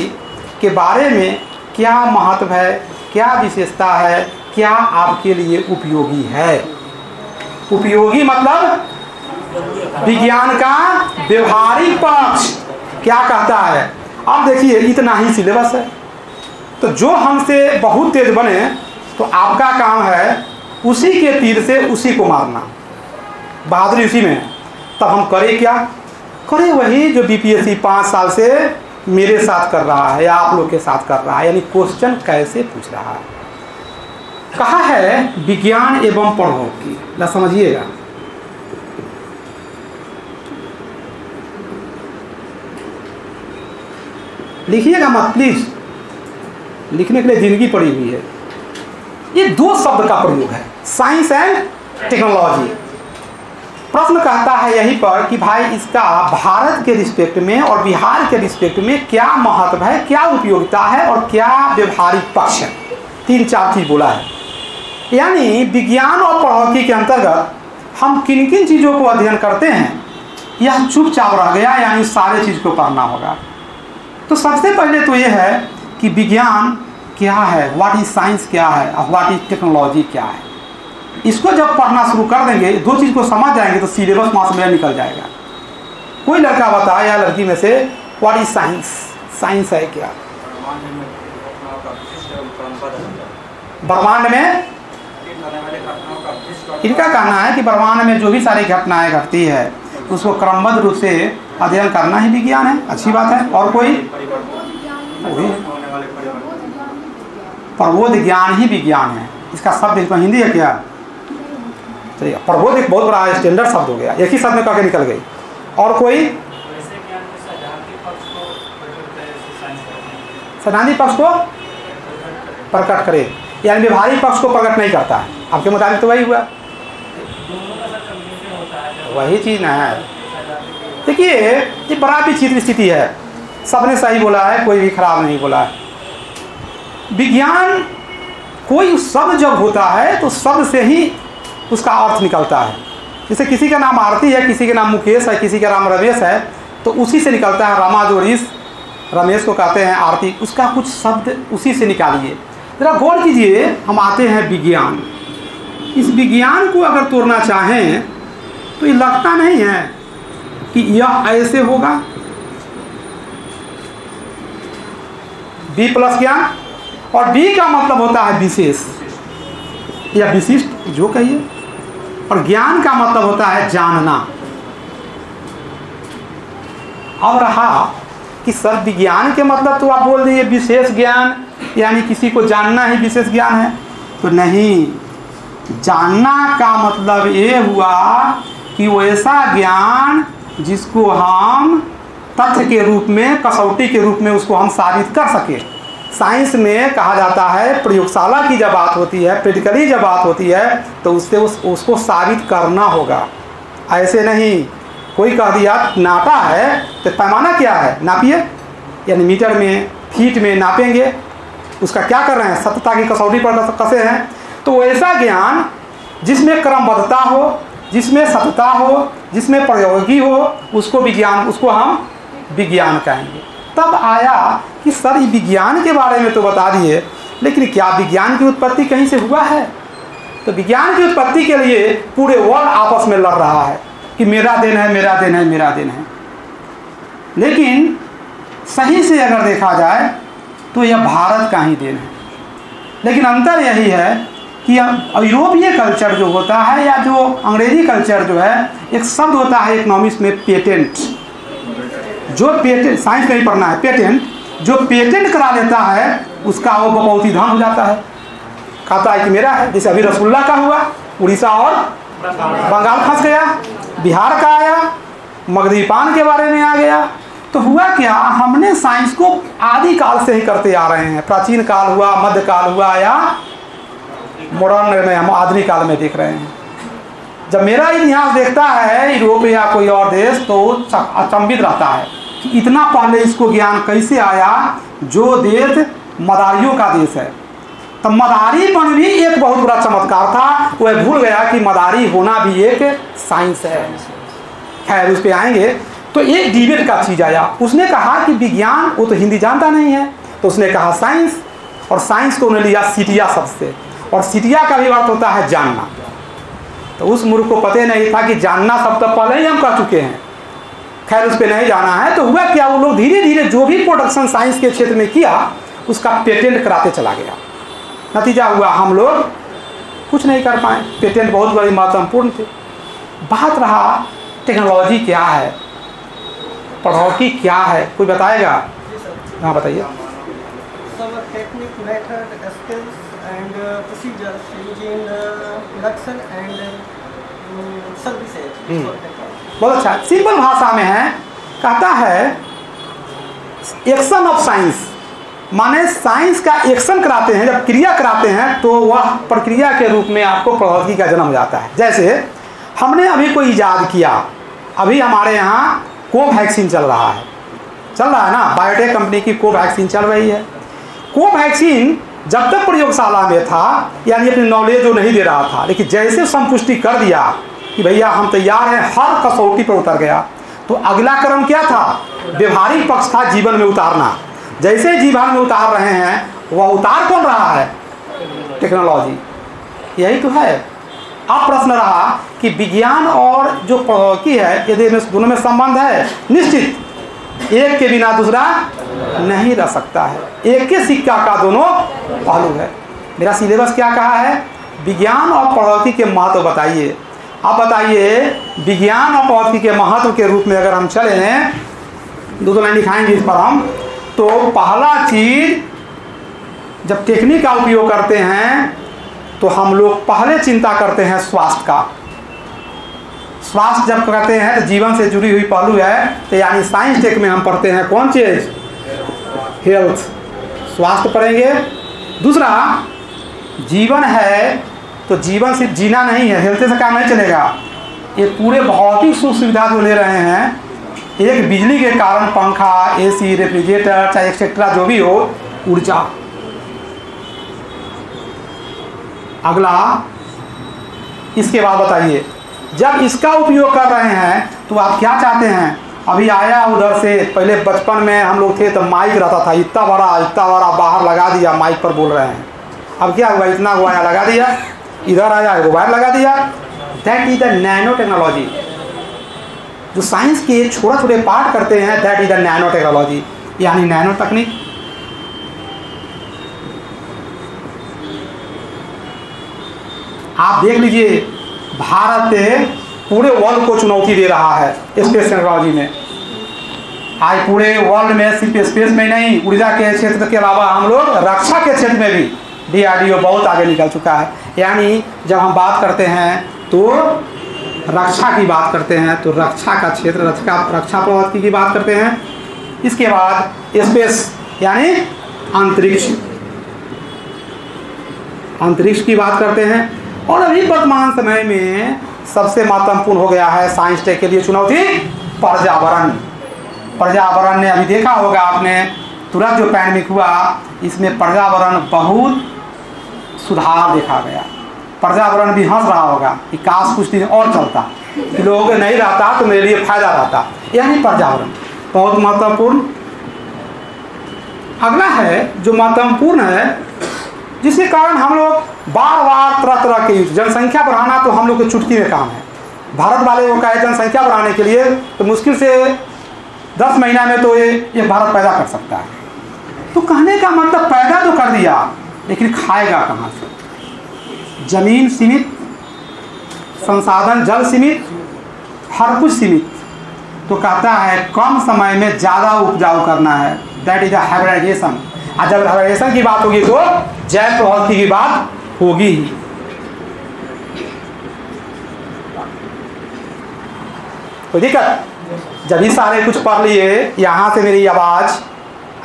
के बारे में क्या महत्व है, क्या विशेषता है, क्या आपके लिए उपयोगी है। उपयोगी मतलब विज्ञान का व्यवहारिक पक्ष क्या कहता है। अब देखिए, इतना ही सिलेबस है, तो जो हमसे बहुत तेज बने तो आपका काम है उसी के तीर से उसी को मारना। बहादुरी उसी में है। तब हम करें क्या? करें वही जो बीपीएससी 5 साल से मेरे साथ कर रहा है या आप लोग के साथ कर रहा है, यानी क्वेश्चन कैसे पूछ रहा है। कहा है विज्ञान एवं प्रौद्योगिकी, ला समझिएगा। लिखिएगा मत प्लीज, लिखने के लिए जिंदगी पड़ी हुई है। ये 2 शब्द का प्रयोग है, साइंस एंड टेक्नोलॉजी। प्रश्न कहता है यहीं पर कि भाई इसका भारत के रिस्पेक्ट में और बिहार के रिस्पेक्ट में क्या महत्व है, क्या उपयोगिता है और क्या व्यवहारिक पक्ष है। 3-4 चीज बोला है। यानी विज्ञान और प्रौद्योगिकी के अंतर्गत हम किन किन चीज़ों को अध्ययन करते हैं, यह चुपचाप रह गया, यानी सारे चीज़ को पढ़ना होगा। तो सबसे पहले तो यह है कि विज्ञान क्या है, व्हाट इज साइंस क्या है और व्हाट इज टेक्नोलॉजी क्या है। इसको जब पढ़ना शुरू कर देंगे, 2 चीज़ को समझ जाएंगे तो सिलेबस वहाँ से निकल जाएगा। कोई लड़का बताए या लड़की में से व्हाट इज साइंस, साइंस है क्या। ब्रह्मांड में इनका कहना है कि ब्रह्मांड में जो भी सारी घटनाएं घटती है उसको क्रमबद्ध रूप से अध्ययन करना ही विज्ञान है। अच्छी बात है। और कोई प्रबोध ज्ञान ही विज्ञान है। इसका शब्द इसमें हिंदी है क्या? चलिए, प्रबोध एक बहुत बड़ा स्टैंडर्ड शब्द हो गया, एक ही शब्द में करके निकल गई। और कोई सैद्धांतिक पक्ष को प्रकट करे, यानी व्यवहारिक पक्ष को प्रकट नहीं करता है। आपके मुताबिक तो वही हुआ, वही चीज़ ना है। देखिए, ये बड़ा विचित्र स्थिति है। सबने सही बोला है, कोई भी खराब नहीं बोला है। विज्ञान कोई शब्द जब होता है तो शब्द से ही उसका अर्थ निकलता है। जैसे किसी का नाम आरती है, किसी का नाम मुकेश है, किसी का नाम रमेश है, तो उसी से निकलता है। रमा जोड़ीस रमेश को कहते हैं आरती, उसका कुछ शब्द उसी से निकालिए। ज़रा गौर कीजिए, हम आते हैं विज्ञान। इस विज्ञान को अगर तोड़ना चाहें तो ये लगता नहीं है कि यह ऐसे होगा। बी प्लस ज्ञान, और बी का मतलब होता है विशेष या विशिष्ट जो कहिए, और ज्ञान का मतलब होता है जानना। अब रहा कि सर विज्ञान के मतलब तो आप बोल दिए विशेष ज्ञान, यानी किसी को जानना ही विशेष ज्ञान है, तो नहीं। जानना का मतलब ये हुआ कि वो ऐसा ज्ञान जिसको हम तथ्य के रूप में, कसौटी के रूप में उसको हम साबित कर सके। साइंस में कहा जाता है, प्रयोगशाला की जब बात होती है, प्रैक्टिकली जब बात होती है, तो उससे उसको साबित करना होगा। ऐसे नहीं कोई कह दिया नाटा है तो पैमाना क्या है, नापिए, यानी मीटर में, फीट में नापेंगे, उसका क्या कर रहे हैं, सत्यता की कसौटी पर कसे हैं। तो ऐसा ज्ञान जिसमें क्रमबद्धता हो, जिसमें सत्यता हो, जिसमें प्रयोगी हो, उसको विज्ञान, उसको हम विज्ञान कहेंगे। तब आया कि सर विज्ञान के बारे में तो बता दिए, लेकिन क्या विज्ञान की उत्पत्ति कहीं से हुआ है? तो विज्ञान की उत्पत्ति के लिए पूरे वर्ल्ड आपस में लड़ रहा है कि मेरा दिन है, मेरा दिन है, मेरा दिन है। लेकिन सही से अगर देखा जाए तो यह भारत का ही दिन है। लेकिन अंतर यही है कि यूरोपीय कल्चर जो होता है या जो अंग्रेजी कल्चर जो है, एक शब्द होता है इकोनॉमिक्स में पेटेंट। जो पेटेंट, साइंस नहीं पढ़ना है, पेटेंट, जो पेटेंट करा लेता है उसका वो बपौती धान हो जाता है, कहता है कि मेरा है। जैसे अभी रसगुल्ला का हुआ, उड़ीसा और बंगाल फंस गया, बिहार का आया, मगधी पान के बारे में आ गया। तो हुआ क्या, हमने साइंस को आदिकाल से ही करते आ रहे हैं। प्राचीन काल हुआ, मध्यकाल हुआ, या मॉडर्न में हम आधुनिक काल में देख रहे हैं। जब मेरा इतिहास देखता है यूरोप या कोई और देश, तो अचंभित रहता है कि इतना पहले इसको ज्ञान कैसे आया। जो देश मदारियों का देश है, तो मदारीपन भी एक बहुत बड़ा चमत्कार था। वह भूल गया कि मदारी होना भी एक साइंस है। खैर उस पर आएंगे। तो एक डिबेट का चीज़ आया, उसने कहा कि विज्ञान, वो तो हिंदी जानता नहीं है, तो उसने कहा साइंस, और साइंस को उन्होंने लिया सीटिया शब्द से, और सीटिया का भी अर्थ होता है जानना। तो उस मूर्ख को पता नहीं था कि जानना शब्द तो पहले ही हम कर चुके हैं। खैर उस पर नहीं जाना है। तो हुआ क्या, वो लोग धीरे धीरे जो भी प्रोडक्शन साइंस के क्षेत्र में किया उसका पेटेंट कराते चला गया। नतीजा हुआ हम लोग कुछ नहीं कर पाए। पेटेंट बहुत बड़ी महत्वपूर्ण थे। बात रहा टेक्नोलॉजी क्या है, प्रौद्योगिकी क्या है, कोई बताएगा? हाँ बताइए। बहुत अच्छा, सिंपल भाषा में है, कहता है एक्शन ऑफ साइंस, माने साइंस का एक्शन कराते हैं, जब क्रिया कराते हैं तो वह प्रक्रिया के रूप में आपको प्रौद्योगिकी का जन्म हो जाता है। जैसे हमने अभी कोई इजाद किया, अभी हमारे यहाँ कोवैक्सीन चल रहा है ना, बायोटेक कंपनी की कोवैक्सीन चल रही है। कोवैक्सीन जब तक प्रयोगशाला में था, यानी अपनी नॉलेज जो नहीं दे रहा था, लेकिन जैसे संपुष्टि कर दिया कि भैया हम तैयार हैं, हर कसौटी पर उतर गया, तो अगला क्रम क्या था? व्यवहारिक पक्ष था, जीवन में उतारना। जैसे जीवन में उतार रहे हैं, वह उतार कौन रहा है? टेक्नोलॉजी। यही तो है। अब प्रश्न रहा कि विज्ञान और जो प्रौद्योगिकी है, यदि दोनों में संबंध है, निश्चित एक के बिना दूसरा नहीं रह सकता है। एक के सिक्का का दोनों पहलू है। मेरा सिलेबस क्या कहा है? विज्ञान और प्रौद्योगिकी के महत्व बताइए। अब बताइए, विज्ञान और प्रौद्योगिकी के महत्व के रूप में अगर हम चलें, दो लाइन लिखाएंगे इस पर हम, तो पहला चीज, जब टेक्निक का उपयोग करते हैं तो हम लोग पहले चिंता करते हैं स्वास्थ्य का। स्वास्थ्य जब कहते हैं तो जीवन से जुड़ी हुई पहलू है, तो यानी साइंस टेक में हम पढ़ते हैं कौन चीज़? हेल्थ, स्वास्थ्य पढ़ेंगे। दूसरा, जीवन है तो जीवन सिर्फ जीना नहीं है, हेल्थ से काम नहीं चलेगा। ये पूरे भौतिक सुख सुविधा जो ले रहे हैं, एक बिजली के कारण पंखा, एसी, रेफ्रिजरेटर, चाहे एक्सेट्रा जो भी हो, ऊर्जा। अगला, इसके बाद बताइए, जब इसका उपयोग कर रहे हैं तो आप क्या चाहते हैं? अभी आया उधर से, पहले बचपन में हम लोग थे तो माइक रहता था, इतना बड़ा बाहर लगा दिया, माइक पर बोल रहे हैं। अब क्या हुआ? इतना हुआ लगा दिया, इधर आया वायर लगा दिया। That is the nano technology. जो साइंस के छोटे पार्ट करते हैं, that is the nano technology, यानी नैनो तकनीक। आप देख लीजिए, भारत पूरे वर्ल्ड को चुनौती दे रहा है स्पेस टेक्नोलॉजी में। आज पूरे वर्ल्ड में सिर्फ स्पेस में नहीं, ऊर्जा के क्षेत्र के अलावा हम लोग रक्षा के क्षेत्र में भी DRDO बहुत आगे निकल चुका है। यानी जब हम बात करते हैं तो रक्षा की बात करते हैं, तो रक्षा का क्षेत्र, रक्षा प्रौद्योगिकी की बात करते हैं। इसके बाद स्पेस यानी अंतरिक्ष की बात करते हैं। और अभी वर्तमान समय में सबसे महत्वपूर्ण हो गया है साइंस टेक के लिए चुनौती, पर्यावरण ने, अभी देखा होगा आपने, तुरंत जो पैंडेमिक हुआ, इसमें पर्यावरण बहुत सुधार देखा गया। पर्यावरण भी हंस रहा होगा कि काश कुछ दिन और चलता, कि लोग नहीं रहता तो मेरे लिए फायदा रहता। यानी पर्यावरण बहुत महत्वपूर्ण। अगला है जो महत्वपूर्ण है, जिसके कारण हम लोग बार तरह के जनसंख्या बढ़ाना तो हम लोग के चुटकी में काम है। भारत वाले वो कहे जनसंख्या बढ़ाने के लिए तो मुश्किल से 10 महीना में तो ये भारत पैदा कर सकता है। तो कहने का मतलब पैदा तो कर दिया, लेकिन खाएगा कहाँ से? जमीन सीमित, संसाधन जल सीमित, हर कुछ सीमित। तो कहता है कम समय में ज़्यादा उपजाऊ करना है, दैट इज हाइब्रिडाइजेशन। और जब हाइब्रिडाइजेशन की बात होगी तो जैव प्रौद्योगिकी की बात होगी ही। कोई दिक्कत? जब ही सारे कुछ पढ़ लिए, यहाँ से मेरी आवाज़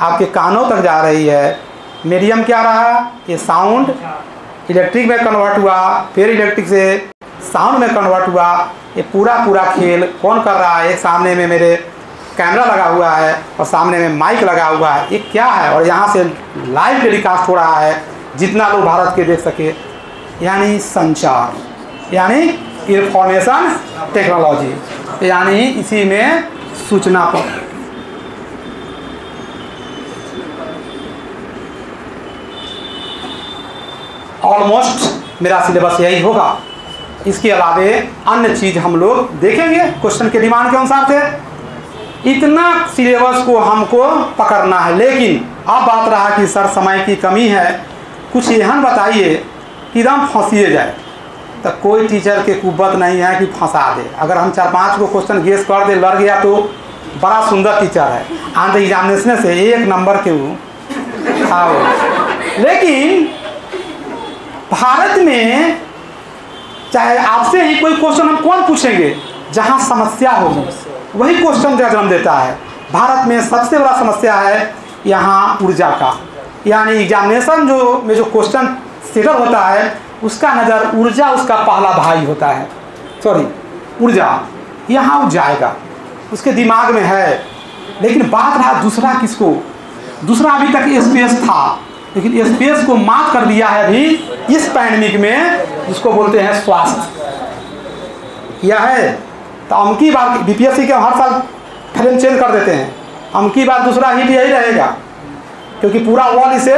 आपके कानों तक जा रही है। मीडियम क्या रहा? ये साउंड इलेक्ट्रिक में कन्वर्ट हुआ, फिर इलेक्ट्रिक से साउंड में कन्वर्ट हुआ। ये पूरा खेल कौन कर रहा है? एक सामने में मेरे कैमरा लगा हुआ है और सामने में माइक लगा हुआ है। ये क्या है? और यहाँ से लाइव टेलीकास्ट हो रहा है, जितना लोग भारत के देख सके। यानी संचार, यानी इंफॉर्मेशन टेक्नोलॉजी, यानी इसी में सूचना पर। ऑलमोस्ट मेरा सिलेबस यही होगा। इसके अलावे अन्य चीज़ हम लोग देखेंगे क्वेश्चन के डिमांड के अनुसार से। इतना सिलेबस को हमको पकड़ना है। लेकिन अब बात रहा कि सर समय की कमी है, कुछ एहन बताइए कि एकदम फंसिए जाए। तो कोई टीचर के कुव्वत नहीं है कि फंसा दे। अगर हम 4-5 को क्वेश्चन गेस कर दे, लड़ गया तो बड़ा सुंदर टीचर है, आंध्र एग्जामिनेशन से 1 नंबर के वो आओ। लेकिन भारत में चाहे आपसे ही कोई क्वेश्चन हम कौन पूछेंगे? जहाँ समस्या होगी वही क्वेश्चन का जन्म देता है। भारत में सबसे बड़ा समस्या है यहाँ ऊर्जा का। यानी एग्जामिनेशन में जो क्वेश्चन सेटल होता है, उसका नज़र ऊर्जा उसका पहला भाई होता है। सॉरी, ऊर्जा यहाँ वो जाएगा, उसके दिमाग में है। लेकिन बात रहा दूसरा किसको? दूसरा अभी तक स्पेस था, लेकिन स्पेस को मात कर दिया है अभी इस पैंडेमिक में, जिसको बोलते हैं स्वास्थ्य। यह है तो अमकी बार BPSC के हर साल फ्रेम चेंज कर देते हैं। अमकी बार दूसरा हिट यही रहेगा, क्योंकि पूरा वर्ल्ड इसे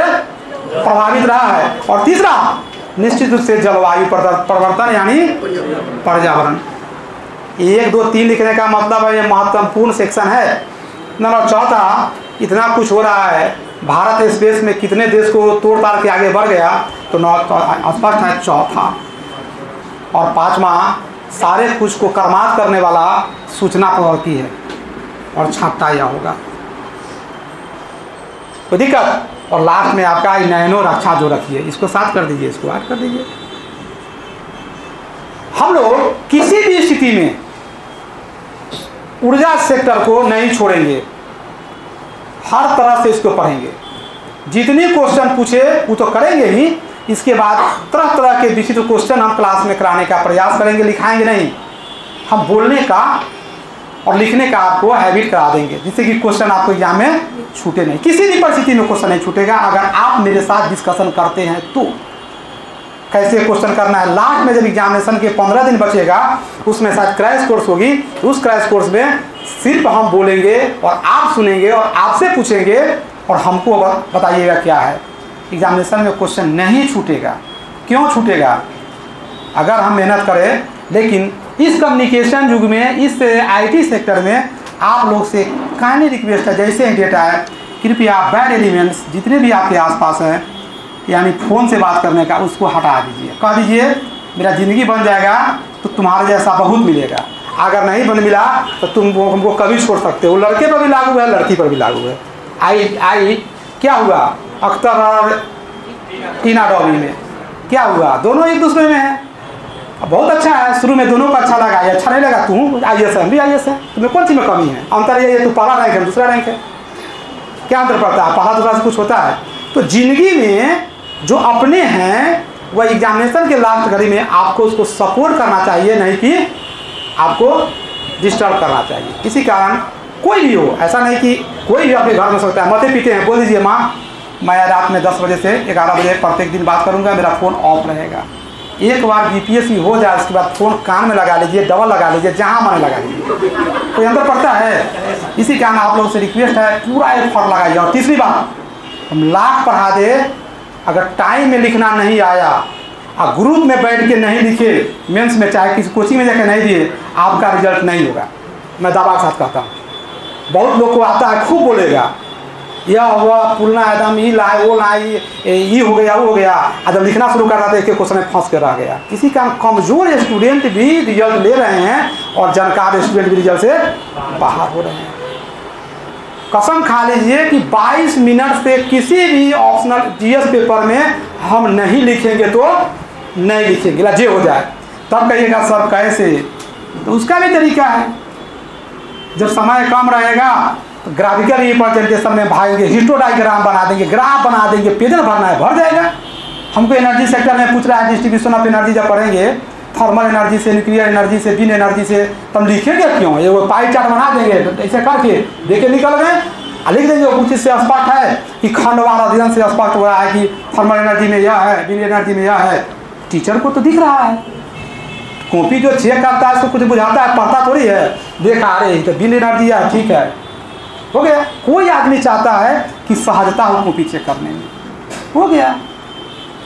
प्रभावित रहा है। और तीसरा निश्चित रूप से जलवायु परिवर्तन यानी पर्यावरण। 1, 2, 3 लिखने का मतलब है ये महत्वपूर्ण सेक्शन है। नंबर चौथा, इतना कुछ हो रहा है, भारत स्पेस में कितने देश को तोड़ ताड़ के आगे बढ़ गया, तो स्पष्ट है चौथा। और 5वां, सारे कुछ को कर्मात करने वाला सूचना प्रौद्योगिकी है, और छापता यह होगा। कोई दिक्कत? और लास्ट में आपका नैनो रक्षा जो रखिए, इसको साथ कर दीजिए, इसको ऐड कर दीजिए। हम लोग किसी भी स्थिति में ऊर्जा सेक्टर को नहीं छोड़ेंगे, हर तरह से इसको पढ़ेंगे। जितने क्वेश्चन पूछे वो तो करेंगे ही, इसके बाद तरह तरह के विचित्र क्वेश्चन हम क्लास में कराने का प्रयास करेंगे। लिखाएंगे नहीं, हम बोलने का और लिखने का आपको हैबिट करा देंगे, जिससे कि क्वेश्चन आपको एग्जाम में छूटे नहीं। किसी भी परिस्थिति में क्वेश्चन नहीं छूटेगा अगर आप मेरे साथ डिस्कशन करते हैं तो। कैसे क्वेश्चन करना है, लास्ट में जब एग्जामिनेशन के 15 दिन बचेगा उसमें शायद क्रैश कोर्स होगी, उस क्रैश कोर्स में सिर्फ हम बोलेंगे और आप सुनेंगे और आपसे पूछेंगे और हमको बताइएगा क्या है। एग्जामिनेशन में क्वेश्चन नहीं छूटेगा। क्यों छूटेगा? अगर हम मेहनत करें। लेकिन इस कम्युनिकेशन युग में, इस IT सेक्टर में आप लोग से काइंडली रिक्वेस्ट है, जैसे ही डेटा है कृपया बैड एलिमेंट्स जितने भी आपके आसपास हैं, यानी फ़ोन से बात करने का, उसको हटा दीजिए। कह दीजिए मेरा ज़िंदगी बन जाएगा तो तुम्हारे जैसा बहुत मिलेगा, अगर नहीं बन मिला तो तुम हमको कभी छोड़ सकते हो। लड़के पर भी लागू है, लड़की पर भी लागू है। आई क्या हुआ अख्तर और टीना डॉबी में, क्या हुआ? दोनों एक दूसरे में हैं। बहुत अच्छा है, शुरू में दोनों को अच्छा लगा, ये अच्छा नहीं लगा। तू IAS है, हम भी IAS है, तुम्हें कौन सी में कमी है? अंतर ये है तू पहला रैंक है, दूसरा रैंक है, क्या अंतर पड़ता है? पहला दूसरा से कुछ होता है? तो जिंदगी में जो अपने हैं वह एग्जामिनेशन के लास्ट घड़ी में आपको उसको सपोर्ट करना चाहिए, नहीं कि आपको डिस्टर्ब करना चाहिए। इसी कारण कोई भी हो, ऐसा नहीं कि कोई भी अपने घर में सोचता है मते पीते हैं, बोल दीजिए माँ मैं रात में 10 बजे से 11 बजे प्रत्येक दिन बात करूंगा, मेरा फ़ोन ऑफ रहेगा। एक बार BPSC हो जाए उसके बाद फ़ोन कान में लगा लीजिए, डबल लगा लीजिए, जहाँ मन लगा लीजिए, कोई अंतर पड़ता है? इसी कारण आप लोगों से रिक्वेस्ट है पूरा एफर्ट लगाइए। और तीसरी बात, हम लाख पढ़ा दे, अगर टाइम में लिखना नहीं आया और ग्रुप में बैठ के नहीं लिखे, मेंस में चाहे किसी कोचिंग में जाकर नहीं दिए, आपका रिजल्ट नहीं होगा। मैं दावा के साथ कहता हूँ। बहुत लोग को आता है, खूब बोलेगा यह हुआ पुलना एकदम ये लाए वो लाए, ये हो गया वो हो गया, जब लिखना शुरू कर रहा था एक एक क्वेश्चन में फंस कर रह गया। इसी कारण कमज़ोर स्टूडेंट भी रिजल्ट ले रहे हैं और जानकार स्टूडेंट भी रिजल्ट से बाहर हो रहे हैं। कसम खा लीजिए कि 22 मिनट से किसी भी ऑप्शनल GS पेपर में हम नहीं लिखेंगे तो नहीं लिखेंगे, लज्जे हो जाए तब कहिएगा सर कैसे, तो उसका भी तरीका है। जब समय कम रहेगा तो ग्राफिकल रिप्रेजेंटेशन में भागेंगे, हिस्टोडायग्राम बना देंगे, ग्राफ बना देंगे, पेजन भरना है भर जाएगा। हमको एनर्जी सेक्टर में पूछ रहा है डिस्ट्रीब्यूशन ऑफ एनर्जी, जब पढ़ेंगे थर्मल एनर्जी से, न्यूक्लियर एनर्जी से, विंड एनर्जी से, तब लिखेंगे क्यों? ये वो पाई चार्ट बना देंगे ऐसे करके, देखे निकल गए, लिख देंगे कुछ इससे स्पष्ट है कि खंडवार अध्ययन से स्पष्ट हो रहा है कि थर्मल एनर्जी में यह है, विंड एनर्जी में यह है। टीचर को तो दिख रहा है, कॉपी जो चेक करता है उसको कुछ बुझाता है, पढ़ता थोड़ी है, देखा अरे तो विंड एनर्जी है, ठीक है हो गया। कोई आदमी चाहता है कि सहजता हो कॉपी चेक करने में, हो गया।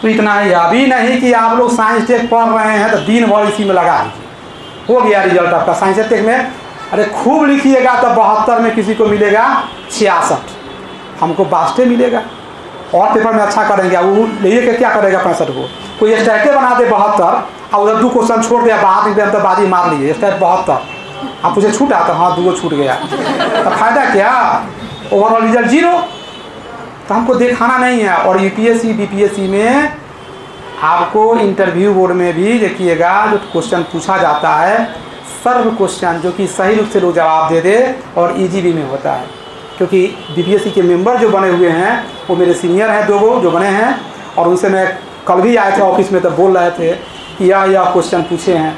तो इतना ही, अभी नहीं कि आप लोग साइंस टेक पढ़ रहे हैं तो दिन भर इसी में लगा दीजिए, हो गया रिजल्ट आपका साइंस टेक में। अरे खूब लिखिएगा तो 72 में किसी को मिलेगा 66, हमको 62 मिलेगा। और पेपर में अच्छा करेंगे, वो ले के क्या करेगा 65 को? कोई स्टैटे बना दे 72 और उधर 2 क्वेश्चन छोड़ दिया, बाहर निकले तो बाजी मार लिए, स्टैट 72, आप पूछे छूटा तो हाँ 2 छूट गया, तो फायदा क्या? Overall result 0। तो हमको दिखाना नहीं है। और UPSC BPSC में आपको इंटरव्यू बोर्ड में भी देखिएगा जो क्वेश्चन पूछा जाता है, सर्व क्वेश्चन जो कि सही रूप से लोग जवाब दे दे और EGB में होता है। क्योंकि BPSC के मेंबर जो बने हुए हैं वो मेरे सीनियर हैं 2 जो बने हैं, और उनसे मैं कल भी आए थे ऑफिस में, तब बोल रहे थे कि यह क्वेश्चन पूछे हैं,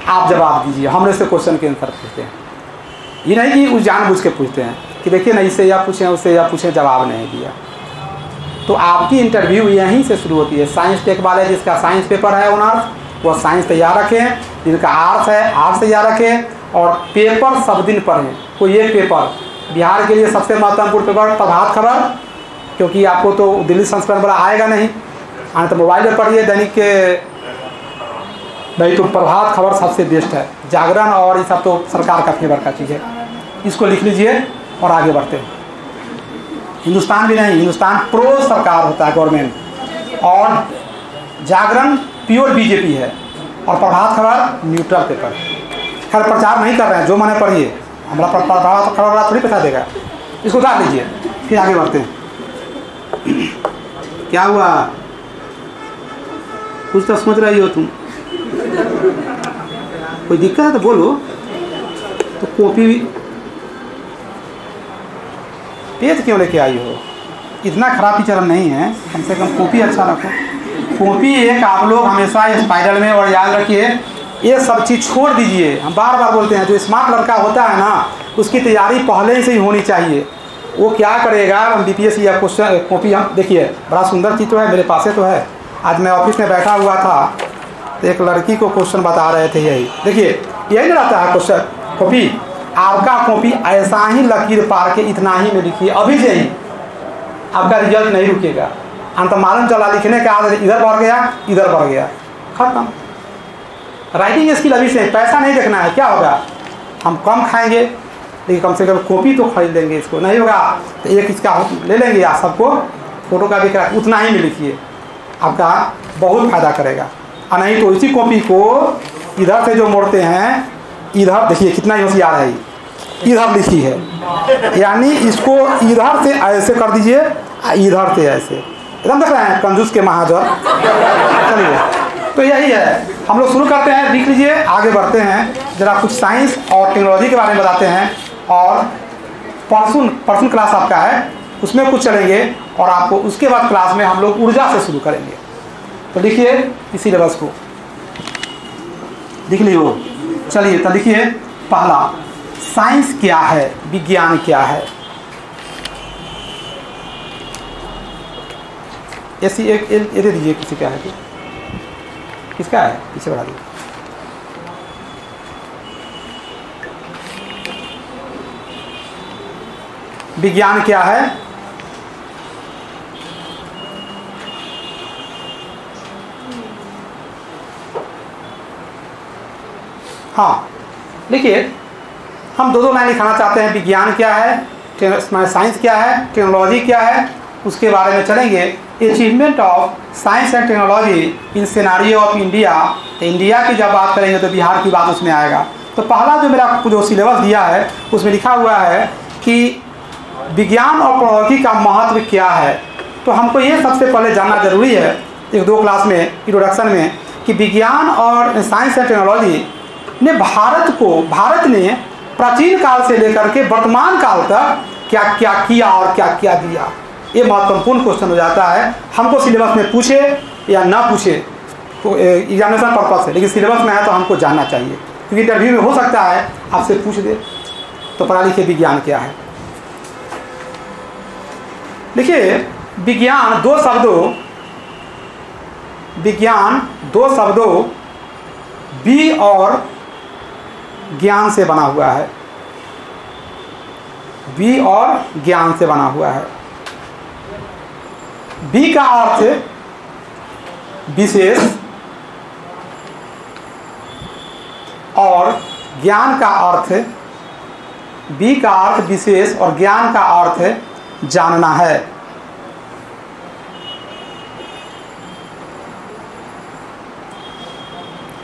आप जवाब दीजिए। हमने से क्वेश्चन के आंसर पूछते हैं, ये नहीं कि वो जानबूझ के पूछते हैं कि देखिए ना इससे यह पूछें उससे यह पूछें, जवाब नहीं दिया। तो आपकी इंटरव्यू यहीं से शुरू होती है। साइंस टेक वाले जिसका साइंस पेपर है ऑनर्स, वो साइंस तैयार रखें, जिनका आर्ट्स है आर्ट्स तैयार रखें, और पेपर सब दिन पढ़ें। कोई एक पेपर बिहार के लिए सबसे महत्वपूर्ण पेपर प्रभात खबर, क्योंकि आपको तो दिल्ली संस्करण वाला आएगा नहीं, तो मोबाइल पर पढ़िए दैनिक के, नहीं तो प्रभात खबर सबसे बेस्ट है। जागरण और ये सब तो सरकार का फेवर का चीज़ है, इसको लिख लीजिए और आगे बढ़ते हैं। हिंदुस्तान भी नहीं, हिंदुस्तान प्रो सरकार होता है गवर्नमेंट, और जागरण प्योर BJP है, और प्रभात खबर न्यूट्रल पेपर। खैर प्रचार नहीं कर रहे हैं, जो मैंने पढ़िए, हमारा प्रभात खबर वाला थोड़ी पैसा देगा, इसको उतार लीजिए फिर आगे बढ़ते हैं। क्या हुआ, कुछ तो समझ रही हो तुम, कोई दिक्कत है तो बोलो। तो कॉपी पेज क्यों लेके आई हो? इतना खराब चरण नहीं है, कम से कम कॉपी अच्छा रखो। कॉपी एक आप लोग हमेशा स्पाइरल में, और याद रखिए ये सब चीज़ छोड़ दीजिए। हम बार बार बोलते हैं जो स्मार्ट लड़का होता है ना, उसकी तैयारी पहले से ही होनी चाहिए। वो क्या करेगा, हम BPSC या क्वेश्चन कॉपी, हम देखिए बड़ा सुंदर चीज़ तो है, मेरे पास तो है। आज मैं ऑफिस में बैठा हुआ था तो एक लड़की को क्वेश्चन बता रहे थे, यही देखिए, यही ना रहता है क्वेश्चन कॉपी। आपका कॉपी ऐसा ही लकीर पार के इतना ही में लिखिए, अभी से ही आपका रिजल्ट नहीं रुकेगा। अंत मालूम चला लिखने का आदत इधर बढ़ गया, इधर बढ़ गया, खत्म। राइटिंग स्किल अभी से, पैसा नहीं देखना है, क्या होगा हम कम खाएंगे लेकिन कम से कम कॉपी तो खरीद लेंगे। इसको नहीं होगा तो एक इसका ले लेंगे, या सबको फोटो का भी करा, उतना ही में लिखिए, आपका बहुत फायदा करेगा। और नहीं तो इसी कॉपी को इधर से जो मोड़ते हैं, इधर देखिए कितना होशियार है, इधर लिखी है, यानी इसको इधर से ऐसे कर दीजिए, इधर से ऐसे, एकदम देख रहे हैं कंजूस के महाजर। चलिए तो यही है, हम लोग शुरू करते हैं, लिख लीजिए, आगे बढ़ते हैं। जरा कुछ साइंस और टेक्नोलॉजी के बारे में बताते हैं, और परसों क्लास आपका है, उसमें कुछ चलेंगे, और आपको उसके बाद क्लास में हम लोग ऊर्जा से शुरू करेंगे। तो लिखिए इस सिलेबस को, लिख लीजिए। चलिए तो लिखिए, पहला साइंस क्या है, विज्ञान क्या है। ऐसी एक दे दीजिए, किसी क्या है, किसका है, पीछे बढ़ा दीजिए। विज्ञान क्या है, हाँ लिखिए। हम दो लाइन लिखाना चाहते हैं, विज्ञान क्या है, साइंस क्या है, टेक्नोलॉजी क्या है, उसके बारे में चलेंगे। Achievement of science and technology in scenario of India. India की जब बात करेंगे तो बिहार की बात उसमें आएगा। तो पहला जो मेरा जो सिलेबस दिया है उसमें लिखा हुआ है कि विज्ञान और प्रौद्योगिकी का महत्व क्या है। तो हमको ये सबसे पहले जानना जरूरी है, एक दो क्लास में इंट्रोडक्शन में, कि विज्ञान और साइंस एंड टेक्नोलॉजी ने भारत ने प्राचीन काल से लेकर के वर्तमान काल तक क्या क्या किया और क्या क्या दिया। ये महत्वपूर्ण क्वेश्चन हो जाता है, हमको सिलेबस में पूछे या ना पूछे तो एग्जामिनेशन पर्पज से, लेकिन सिलेबस में है तो हमको जानना चाहिए, क्योंकि इंटरव्यू में हो सकता है आपसे पूछ दे। तो पढ़ा लिखिए विज्ञान क्या है। देखिए विज्ञान दो शब्दों बी और ज्ञान से बना हुआ है। बी और ज्ञान से बना हुआ है। बी का अर्थ विशेष और ज्ञान का अर्थ, बी का अर्थ विशेष और ज्ञान का अर्थ जानना है।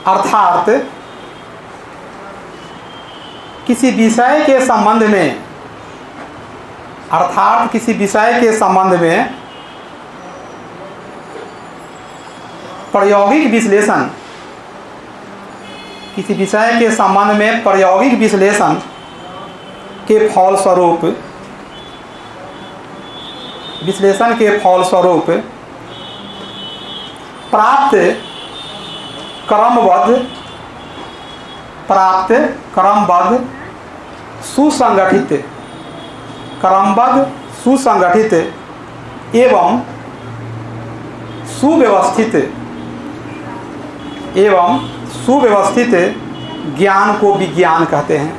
अर्थात किसी विषय के संबंध में, प्रायोगिक विश्लेषण, किसी विषय के संबंध में प्रायोगिक विश्लेषण के फलस्वरूप प्राप्त क्रमबद्ध सुसंगठित एवं सुव्यवस्थित ज्ञान को विज्ञान कहते हैं।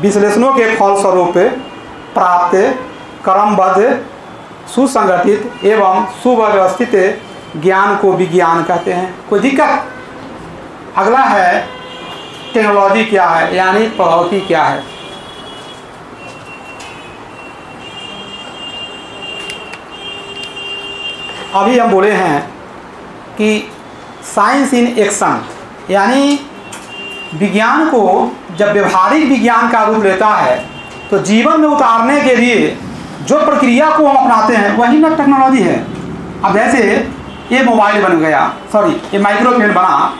विश्लेषणों के फलस्वरूप प्राप्त क्रमबद्ध सुसंगठित एवं सुव्यवस्थित ज्ञान को विज्ञान कहते हैं। कोई दिक्कत? अगला है टेक्नोलॉजी क्या है, यानी प्रौद्योगिकी क्या है। अभी हम बोले हैं कि साइंस इन एक्शन, यानी विज्ञान को जब व्यवहारिक विज्ञान का रूप लेता है तो जीवन में उतारने के लिए जो प्रक्रिया को हम अपनाते हैं वही ना टेक्नोलॉजी है। अब जैसे ये मोबाइल बन गया, ये माइक्रोफोन बना,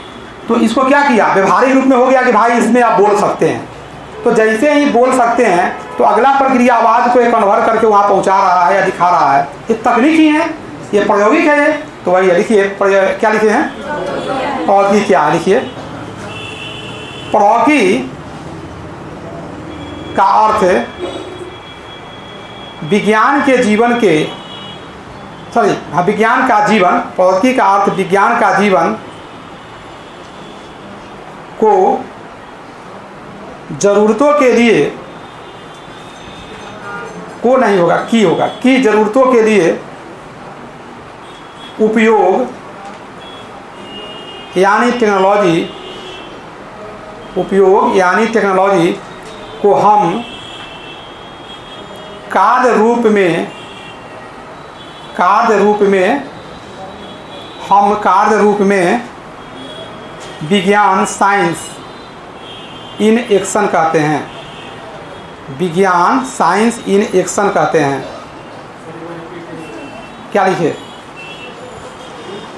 तो इसको क्या किया, व्यवहारिक रूप में हो गया कि भाई इसमें आप बोल सकते हैं। तो जैसे ही बोल सकते हैं तो अगला प्रक्रिया आवाज़ को कन्वर्ट करके वहाँ पहुँचा रहा है या दिखा रहा है। ये तकनीकी है, ये प्रायोगिक है। तो वही लिखिए, क्या लिखे हैं, प्रौद्योगिकी। क्या लिखिए, प्रौद्योगिकी का अर्थ विज्ञान के जीवन के विज्ञान का जीवन, प्रौद्योगिकी का अर्थ विज्ञान का जीवन को जरूरतों के लिए को नहीं होगा की जरूरतों के लिए उपयोग यानी टेक्नोलॉजी को हम कार्य रूप में विज्ञान साइंस इन एक्शन कहते हैं। विज्ञान साइंस इन एक्शन कहते हैं। क्या लिखे,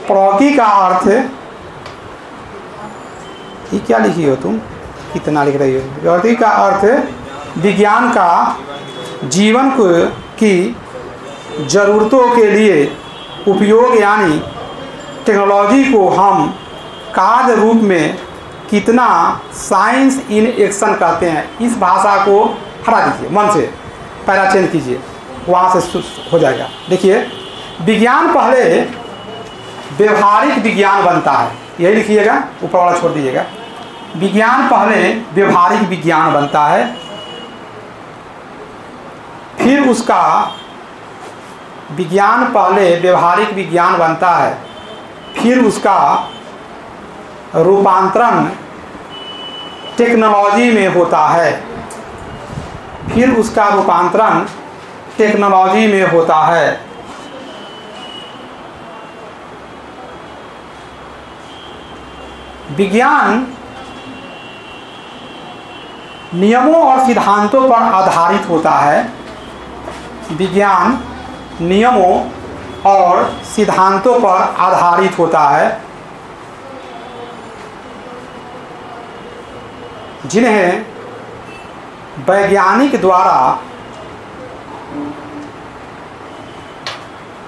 प्रौद्योगिकी का अर्थ, ये क्या लिखी हो तुम, कितना लिख रही हो। प्रौद्योगिकी का अर्थ विज्ञान का जीवन की ज़रूरतों के लिए उपयोग यानी टेक्नोलॉजी को हम कार्य रूप में कितना साइंस इन एक्शन कहते हैं। इस भाषा को हटा दीजिए, मन से पैरा चेंज कीजिए, वहाँ से हो जाएगा। देखिए, विज्ञान पहले व्यवहारिक विज्ञान बनता है, यही लिखिएगा, ऊपर वाला छोड़ दीजिएगा। विज्ञान पहले व्यवहारिक विज्ञान बनता है, फिर उसका विज्ञान पहले व्यवहारिक विज्ञान बनता है, फिर उसका रूपांतरण टेक्नोलॉजी में होता है, फिर उसका रूपांतरण टेक्नोलॉजी में होता है। विज्ञान नियमों और सिद्धांतों पर आधारित होता है। विज्ञान नियमों और सिद्धांतों पर आधारित होता है, जिन्हें वैज्ञानिक द्वारा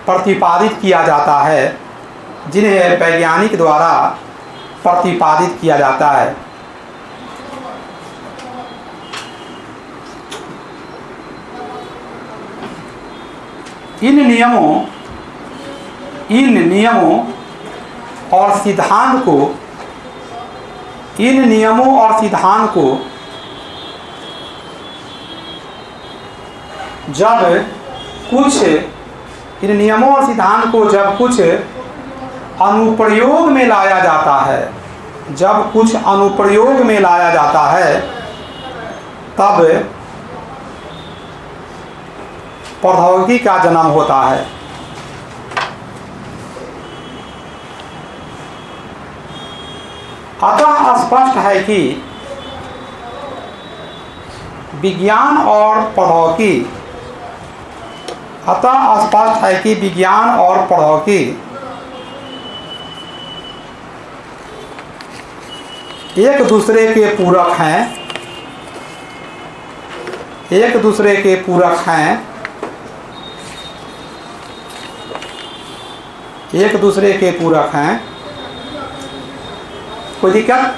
प्रतिपादित किया जाता है। इन नियमों और सिद्धांत को जब कुछ अनुप्रयोग में लाया जाता है, तब प्रौद्योगिकी का जन्म होता है। अतः स्पष्ट है कि विज्ञान और प्रौद्योगिकी एक दूसरे के पूरक हैं। कोई दिक्कत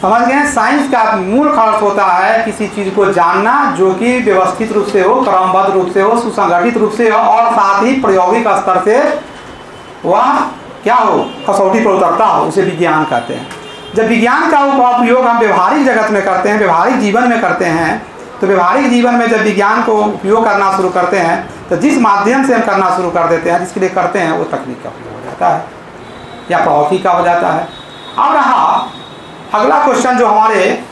समझ गए। साइंस का मूल अर्थ होता है किसी चीज़ को जानना जो कि व्यवस्थित रूप से हो, क्रमबद्ध रूप से हो, सुसंगठित रूप से हो और साथ ही प्रायोगिक स्तर से वह क्या हो, कसौटी पर उतरता हो, उसे विज्ञान कहते हैं। जब विज्ञान का उपयोग हम व्यवहारिक जगत में करते हैं, व्यवहारिक जीवन में करते हैं, तो व्यवहारिक जीवन में जब विज्ञान को उपयोग करना शुरू करते हैं तो जिस माध्यम से हम करना शुरू कर देते हैं, जिसके लिए करते हैं, वो तकनीक का उपयोग हो जाता है या प्रौद्योगिकी का हो जाता है। अब रहा अगला क्वेश्चन जो हमारे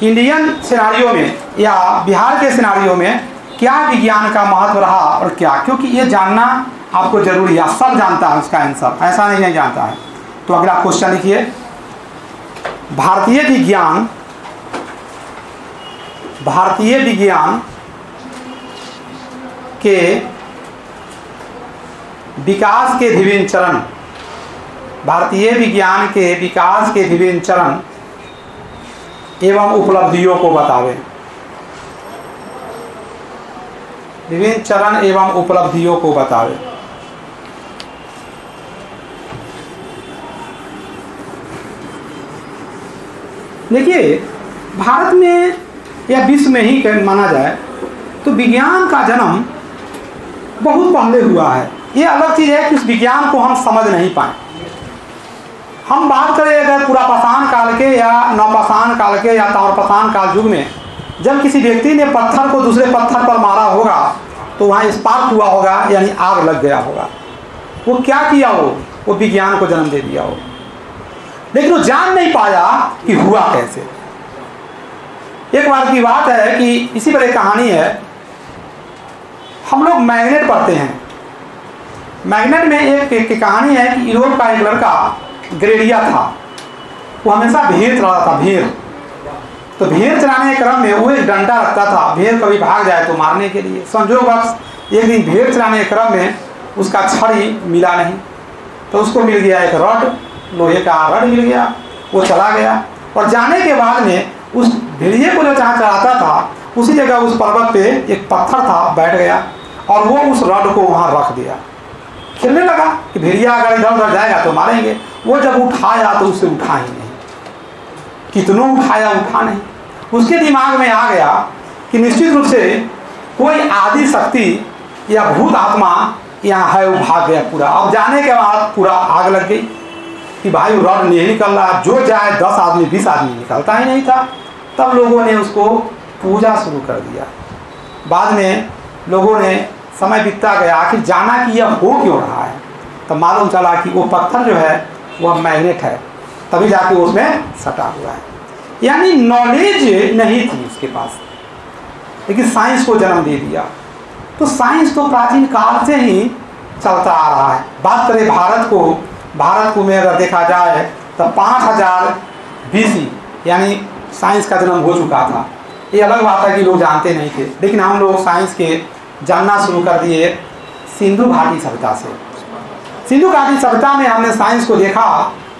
इंडियन सिनारियो में या बिहार के सिनारियो में क्या विज्ञान का महत्व रहा और क्या, क्योंकि ये जानना आपको जरूरी है। सब जानता है उसका आंसर, ऐसा नहीं जानता है। तो अगला क्वेश्चन लिखिए, भारतीय विज्ञान के विकास के विभिन्न चरण भारतीय विज्ञान के विकास के विभिन्न चरण एवं उपलब्धियों को बतावे। विभिन्न चरण एवं उपलब्धियों को बतावे। देखिए, भारत में या विश्व में ही माना जाए तो विज्ञान का जन्म बहुत पहले हुआ है। ये अलग चीज़ है कि उस विज्ञान को हम समझ नहीं पाए। हम बात करें अगर पुरापाषाण काल के या नवपाषाण काल के या ताम्रपाषाण काल युग में, जब किसी व्यक्ति ने पत्थर को दूसरे पत्थर पर मारा होगा तो वहाँ स्पार्क हुआ होगा, यानी आग लग गया होगा। वो क्या किया हो? वो विज्ञान को जन्म दे दिया हो, लेकिन वो जान नहीं पाया कि हुआ कैसे। एक बार की बात है कि इसी पर एक कहानी है। हम लोग मैग्नेट पढ़ते हैं। मैग्नेट में एक कहानी है कि यूरोप का एक लड़का ग्रेडिया था। वो हमेशा भेड़ चलाता था, भेड़। तो भेड़ चलाने के क्रम में वो एक डंडा रखता था, भेड़ कभी भाग जाए तो मारने के लिए। संजोगवश एक दिन भेड़ चलाने के क्रम में उसका छड़ी मिला नहीं, तो उसको मिल गया एक रड, लोहे का रड मिल गया। वो चला गया और जाने के बाद में उस भेड़िए को जो जहाँ चलाता था उसी जगह उस पर्वत पे एक पत्थर था, बैठ गया और वो उस रड को वहाँ रख दिया। खेलने लगा कि भेड़िया अगर इधर उधर जाएगा तो मारेंगे। वो जब उठाया तो उससे उठा ही नहीं, कितनों उठाया उठा नहीं। उसके दिमाग में आ गया कि निश्चित रूप से कोई आदि शक्ति या भूत आत्मा यहाँ है, वो भाग गया पूरा। अब जाने के बाद पूरा आग लग गई कि भाई रड नहीं निकल रहा, जो जाए 10 आदमी 20 आदमी निकलता ही नहीं था। तब लोगों ने उसको पूजा शुरू कर दिया। बाद में लोगों ने समय बीतता गया, आखिर जाना कि यह हो क्यों रहा है। तो मालूम चला कि वो पत्थर जो है वह मैग्नेट है, तभी जाके उसमें सटा हुआ है। यानी नॉलेज नहीं थी उसके पास, लेकिन साइंस को जन्म दे दिया। तो साइंस तो प्राचीन काल से ही चलता आ रहा है। बात करें भारत को में अगर देखा जाए तो 5000 BC यानी साइंस का जन्म हो चुका था। ये अलग बात है कि लोग जानते नहीं थे, लेकिन हम लोग साइंस के जानना शुरू कर दिए सिंधु घाटी सभ्यता से। सिंधु घाटी सभ्यता में हमने साइंस को देखा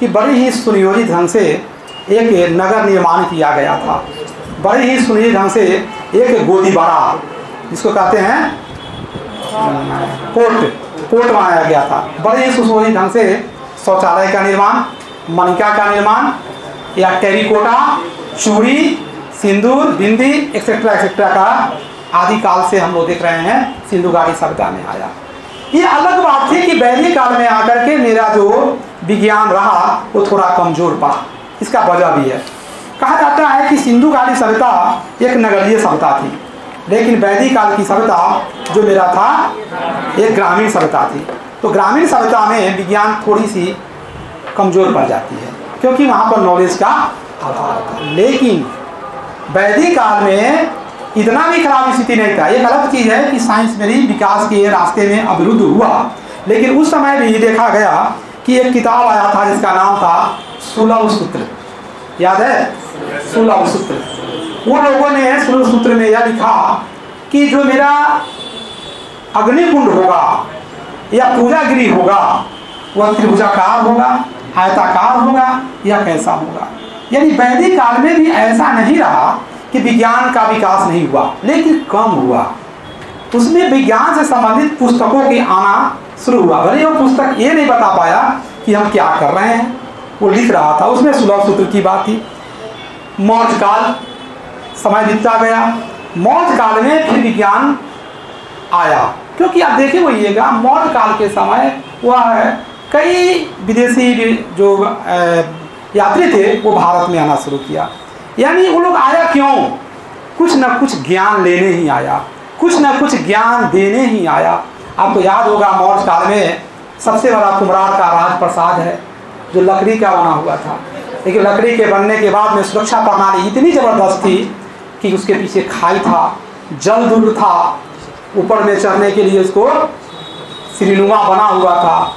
कि बड़ी ही सुनियोजित ढंग से एक नगर निर्माण किया गया था। बड़े ही सुनियोजित ढंग से एक गोदीबाड़ा, जिसको कहते हैं पोर्ट बनाया गया था। बड़े ही सुनियोजित ढंग से शौचालय का निर्माण, मणिका का निर्माण, या टेरिकोटा, चूड़ी, सिंदूर, बिंदी एक्सेट्रा का आदि काल से हम लोग देख रहे हैं सिंधु घाटी सभ्यता में आया। ये अलग बात थी कि वैदिक काल में आकर के मेरा जो विज्ञान रहा वो थोड़ा कमजोर पड़ा। इसका वजह भी है। कहा जाता है कि सिंधु घाटी सभ्यता एक नगरीय सभ्यता थी, लेकिन वैदिक काल की सभ्यता जो मेरा था एक ग्रामीण सभ्यता थी। तो ग्रामीण सभ्यता में विज्ञान थोड़ी सी कमजोर पड़ जाती है, क्योंकि वहाँ पर नॉलेज का अभाव था। लेकिन वैदिक काल में इतना भी खराब स्थिति नहीं था। एक अलग चीज़ है कि साइंस मेरी विकास के रास्ते में अवरुद्ध हुआ, लेकिन उस समय भी देखा गया कि एक किताब आया था जिसका नाम था सुलभ सूत्र। याद है? सुलभ सूत्र। वो लोगों ने सुलभ सूत्र में यह लिखा कि जो मेरा अग्निकुंड होगा या पूजागिरी होगा वह त्रिभुजाकार होगा, आयताकार होगा या कैसा होगा। यानी वैदिक काल में भी ऐसा नहीं रहा कि विज्ञान का विकास नहीं हुआ, लेकिन कम हुआ। उसमें विज्ञान से संबंधित पुस्तकों के आना शुरू हुआ। भले वो पुस्तक ये नहीं बता पाया कि हम क्या कर रहे हैं, वो लिख रहा था। उसमें सुलभ सूत्र की बात थी। मौर्य काल, समय बीतता गया। मौर्य काल में फिर विज्ञान आया, क्योंकि आप देखें वहीएगा मौर्य काल के समय वह कई विदेशी जो यात्री थे वो भारत में आना शुरू किया। यानी वो लोग आया क्यों? कुछ न कुछ ज्ञान लेने ही आया, कुछ न कुछ ज्ञान देने ही आया। आपको याद होगा मौर्य काल में सबसे बड़ा कुम्हरार का राजप्रसाद है जो लकड़ी का बना हुआ था, लेकिन लकड़ी के बनने के बाद में सुरक्षा प्रणाली इतनी ज़बरदस्त थी कि उसके पीछे खाई था, जल दुर्ग था, ऊपर में चढ़ने के लिए उसको श्रीनुमा बना हुआ था।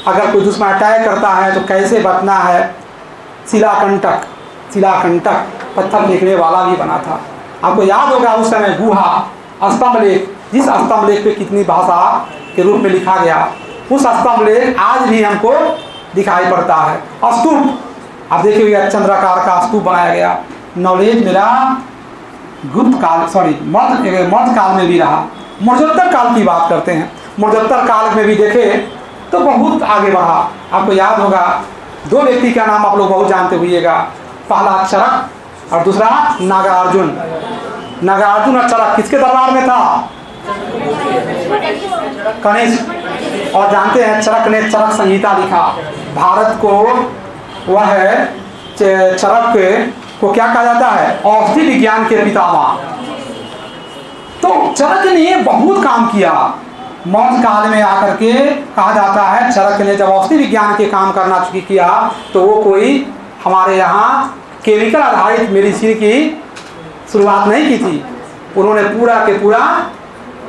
अगर कोई दुश्मन अटैक करता है तो कैसे बचना है, शिलाकंटक पत्थर फेंकने वाला भी बना था। आपको याद होगा उस समय गुहा, स्तंभ लेख, जिस स्तंभ लेख पे कितनी भाषा के रूप में लिखा गया, उस स्तंभ लेख आज भी हमको दिखाई पड़ता है। स्तूप, आप देखिए चंद्राकार का स्तूप बनाया गया। नॉलेज मेरा गुप्त काल मध्य काल में भी रहा। मोर्जोत्तर काल की बात करते हैं, मोर्जोत्तर काल में भी देखे तो बहुत आगे बढ़ा। आपको याद होगा 2 व्यक्ति का नाम आप लोग बहुत जानते हुएगा, पहला चरक और दूसरा नागार्जुन। नागार्जुन और चरक किसके दरबार में था? कनिष्क। और जानते हैं चरक ने चरक संहिता लिखा। भारत को वह चरक को क्या कहा जाता है? औषधि विज्ञान के पितामह। तो चरक ने बहुत काम किया। मौर्य काल में आकर के कहा जाता है चरक ने जब औषधि विज्ञान के काम करना किया तो वो कोई हमारे यहाँ केमिकल आधारित मेडिसिन की शुरुआत नहीं की थी। उन्होंने पूरा के पूरा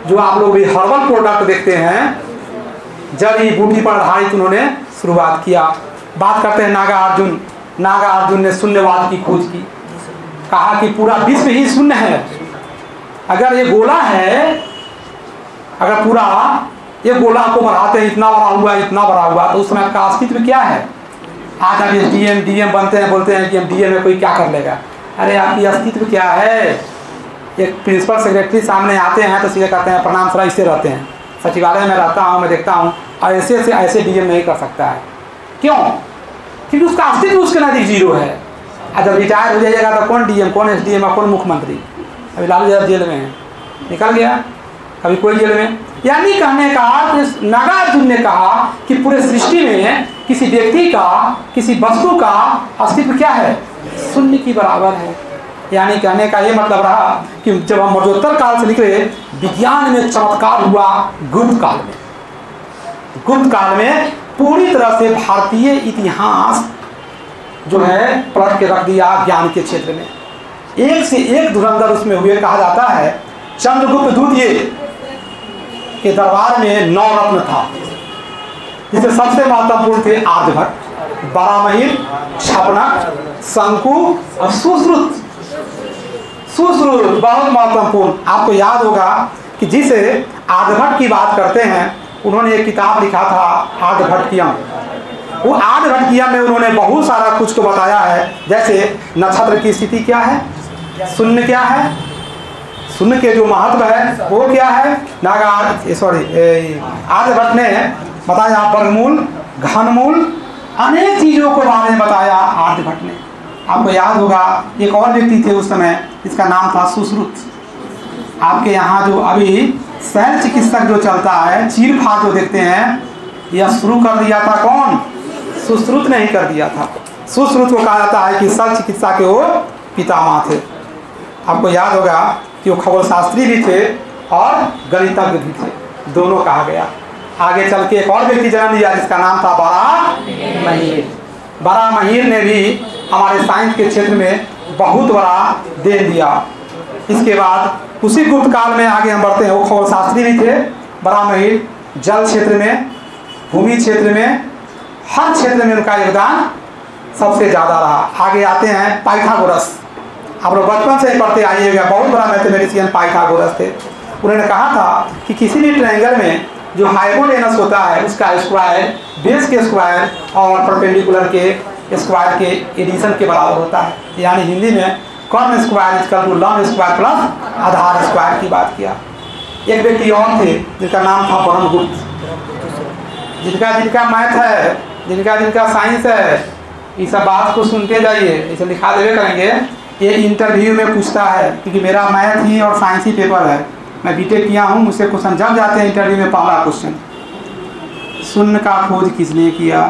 जो आप लोग भी हर्बल प्रोडक्ट देखते हैं, जड़ी बूटी पर आधारित उन्होंने शुरुआत किया। बात करते हैं नागार्जुन। नागार्जुन ने शून्यवाद की खोज की, कहा कि पूरा विश्व ही शून्य है। अगर ये गोला है, अगर पूरा ये गोला को बढ़ाते हैं इतना बड़ा हुआ इतना बड़ा हुआ, तो उस समय का अस्तित्व क्या है? आज आप डीएम बनते हैं, बोलते हैं कि हम डीएम में कोई क्या कर लेगा। अरे आपकी अस्तित्व क्या है? एक प्रिंसिपल सेक्रेटरी सामने आते हैं तो सीधे कहते हैं प्रणाम सर, इससे रहते हैं, सचिवालय में रहता हूँ, मैं देखता हूँ ऐसे से ऐसे डीएम नहीं कर सकता है। क्यों? क्योंकि उसका अस्तित्व उसके नजदीक जीरो है। और जब रिटायर हो जाइएगा तो कौन डीएम, कौन एसडीएम और कौन मुख्यमंत्री? अभी लालू यादव जेल में है, निकल गया, अभी कोई जेल में। यानी कहने का नागार्जुन ने कहा कि पूरे सृष्टि में किसी व्यक्ति का, किसी वस्तु का अस्तित्व क्या है? शून्य की बराबर है। यानी कहने का ये मतलब रहा कि जब हम मोर्जोत्तर काल से निकले, विज्ञान में चमत्कार हुआ गुप्त काल में। गुप्त काल में पूरी तरह से भारतीय इतिहास जो है पलट के रख दिया ज्ञान के क्षेत्र में। एक से एक धुरंधर उसमें हुए। कहा जाता है चंद्रगुप्त द्वितीय के दरबार में 9 रत्न था, जिससे सबसे महत्वपूर्ण थे आर्यभट्ट, बारामहीर, क्षपणक, शंकु और सुश्रुत। सुश्रुत बहुत महत्वपूर्ण। आपको याद होगा कि जिसे आर्यभट्ट की बात करते हैं, उन्होंने एक किताब लिखा था आर्यभट्टियम। वो आर्यभट्टियम में उन्होंने बहुत सारा कुछ को बताया है, जैसे नक्षत्र की स्थिति क्या है, शून्य क्या है, शून्य के जो महत्व है वो क्या है। आर्यभट्ट ने बताया वर्गमूल, घनमूल, अनेक चीजों के बारे में बताया आर्यभट्ट ने। आपको याद होगा एक और व्यक्ति थे उस समय, इसका नाम था सुश्रुत। आपके यहाँ जो अभी शल्य चिकित्सक जो चलता है, चीर फाड़ जो देखते हैं, यह शुरू कर दिया था कौन? सुश्रुत ने ही कर दिया था। सुश्रुत को कहा जाता है कि शल्य चिकित्सा के वो पितामह थे। आपको याद होगा कि वो खगोल शास्त्री भी थे और गणितज्ञ भी थे, दोनों कहा गया। आगे चल के एक और व्यक्ति जन्म लिया जिसका नाम था बारामहीर। बारामहीर ने भी हमारे साइंस के क्षेत्र में बहुत बड़ा देन दिया। इसके बाद उसी गुप्त काल में आगे हम बढ़ते हैं, वो खगोल शास्त्री भी थे बारामहीर। जल क्षेत्र में, भूमि क्षेत्र में, हर क्षेत्र में उनका योगदान सबसे ज़्यादा रहा। आगे आते हैं पाइथागोरस। आप लोग बचपन से ही पढ़ते आइएगा, बहुत बड़ा मैथमेटिशियन पाइथागोरस थे। उन्होंने कहा था कि किसी भी ट्रायंगल में जो हाइपोटेनस होता है उसका स्क्वायर बेस के स्क्वायर और परपेंडिकुलर के स्क्वायर के एडिशन के बराबर होता है। यानी हिंदी में कॉर्न स्क्वायर इक्वल टू लंब स्क्वायर प्लस आधार स्क्वायर की बात किया। एक व्यक्ति और थे जिनका नाम था ब्रह्मगुप्त। जिनका मैथ है, जिनका साइंस है, इस सब बात को सुनते जाइए, इसे लिखा देवे करेंगे। ये इंटरव्यू में पूछता है, क्योंकि मेरा मैथ ही और साइंस ही पेपर है, मैं बीटेक किया हूँ, मुझसे क्वेश्चन जब जाते हैं इंटरव्यू में। पहला क्वेश्चन, शून्य का खोज किसने किया?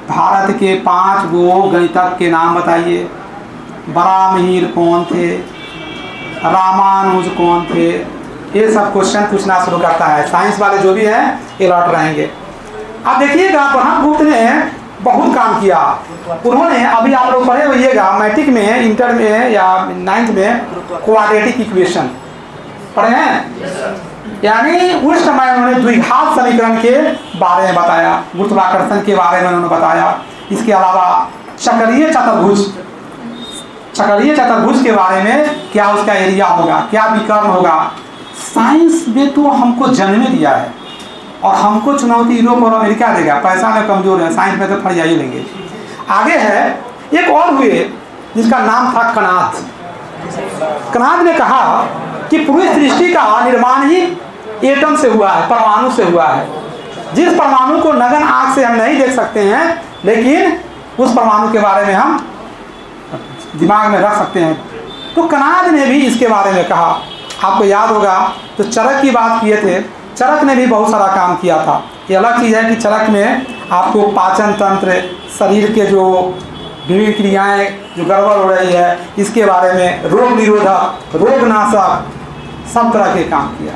भारत के 5 गो गणितज्ञ के नाम बताइए। बारामहीर कौन थे? रामानुज कौन थे? ये सब क्वेश्चन पूछना शुरू करता है। साइंस वाले जो भी हैं ये लौट रहेंगे। अब देखिएगा ब्रह्मगुप्त ने बहुत काम किया। उन्होंने अभी आप लोग पढ़े होइएगा मैट्रिक में, इंटर में या 9th में क्वाड्रेटिक इक्वेशन पढ़े हैं। यानी उस समय उन्होंने द्विघात समीकरण के बारे में बताया, गुरुत्वाकर्षण के बारे में उन्होंने बताया। इसके अलावा चक्रीय चतुर्भुज के बारे में, क्या उसका एरिया होगा, क्या विकर्ण होगा। साइंस में तो हमको जन्म दिया है, और हमको चुनौती यूरोप और अमेरिका देगा। पैसा में कमजोर है, साइंस में तो फरिया ही लेंगे। आगे है एक और हुए जिसका नाम था कनाद। कनाद ने कहा कि पूरी सृष्टि का निर्माण ही एटम से हुआ है, परमाणु से हुआ है। जिस परमाणु को नगन आंख से हम नहीं देख सकते हैं, लेकिन उस परमाणु के बारे में हम दिमाग में रख सकते हैं। तो कनाद ने भी इसके बारे में कहा। आपको याद होगा तो चरक की बात किए थे, चरक ने भी बहुत सारा काम किया था। ये अलग चीज़ है कि चरक में आपको पाचन तंत्र, शरीर के जो विभिन्न क्रियाएं जो गड़बड़ हो रही है, इसके बारे में रोग निरोधक, रोग नाशक, सब तरह के काम किया।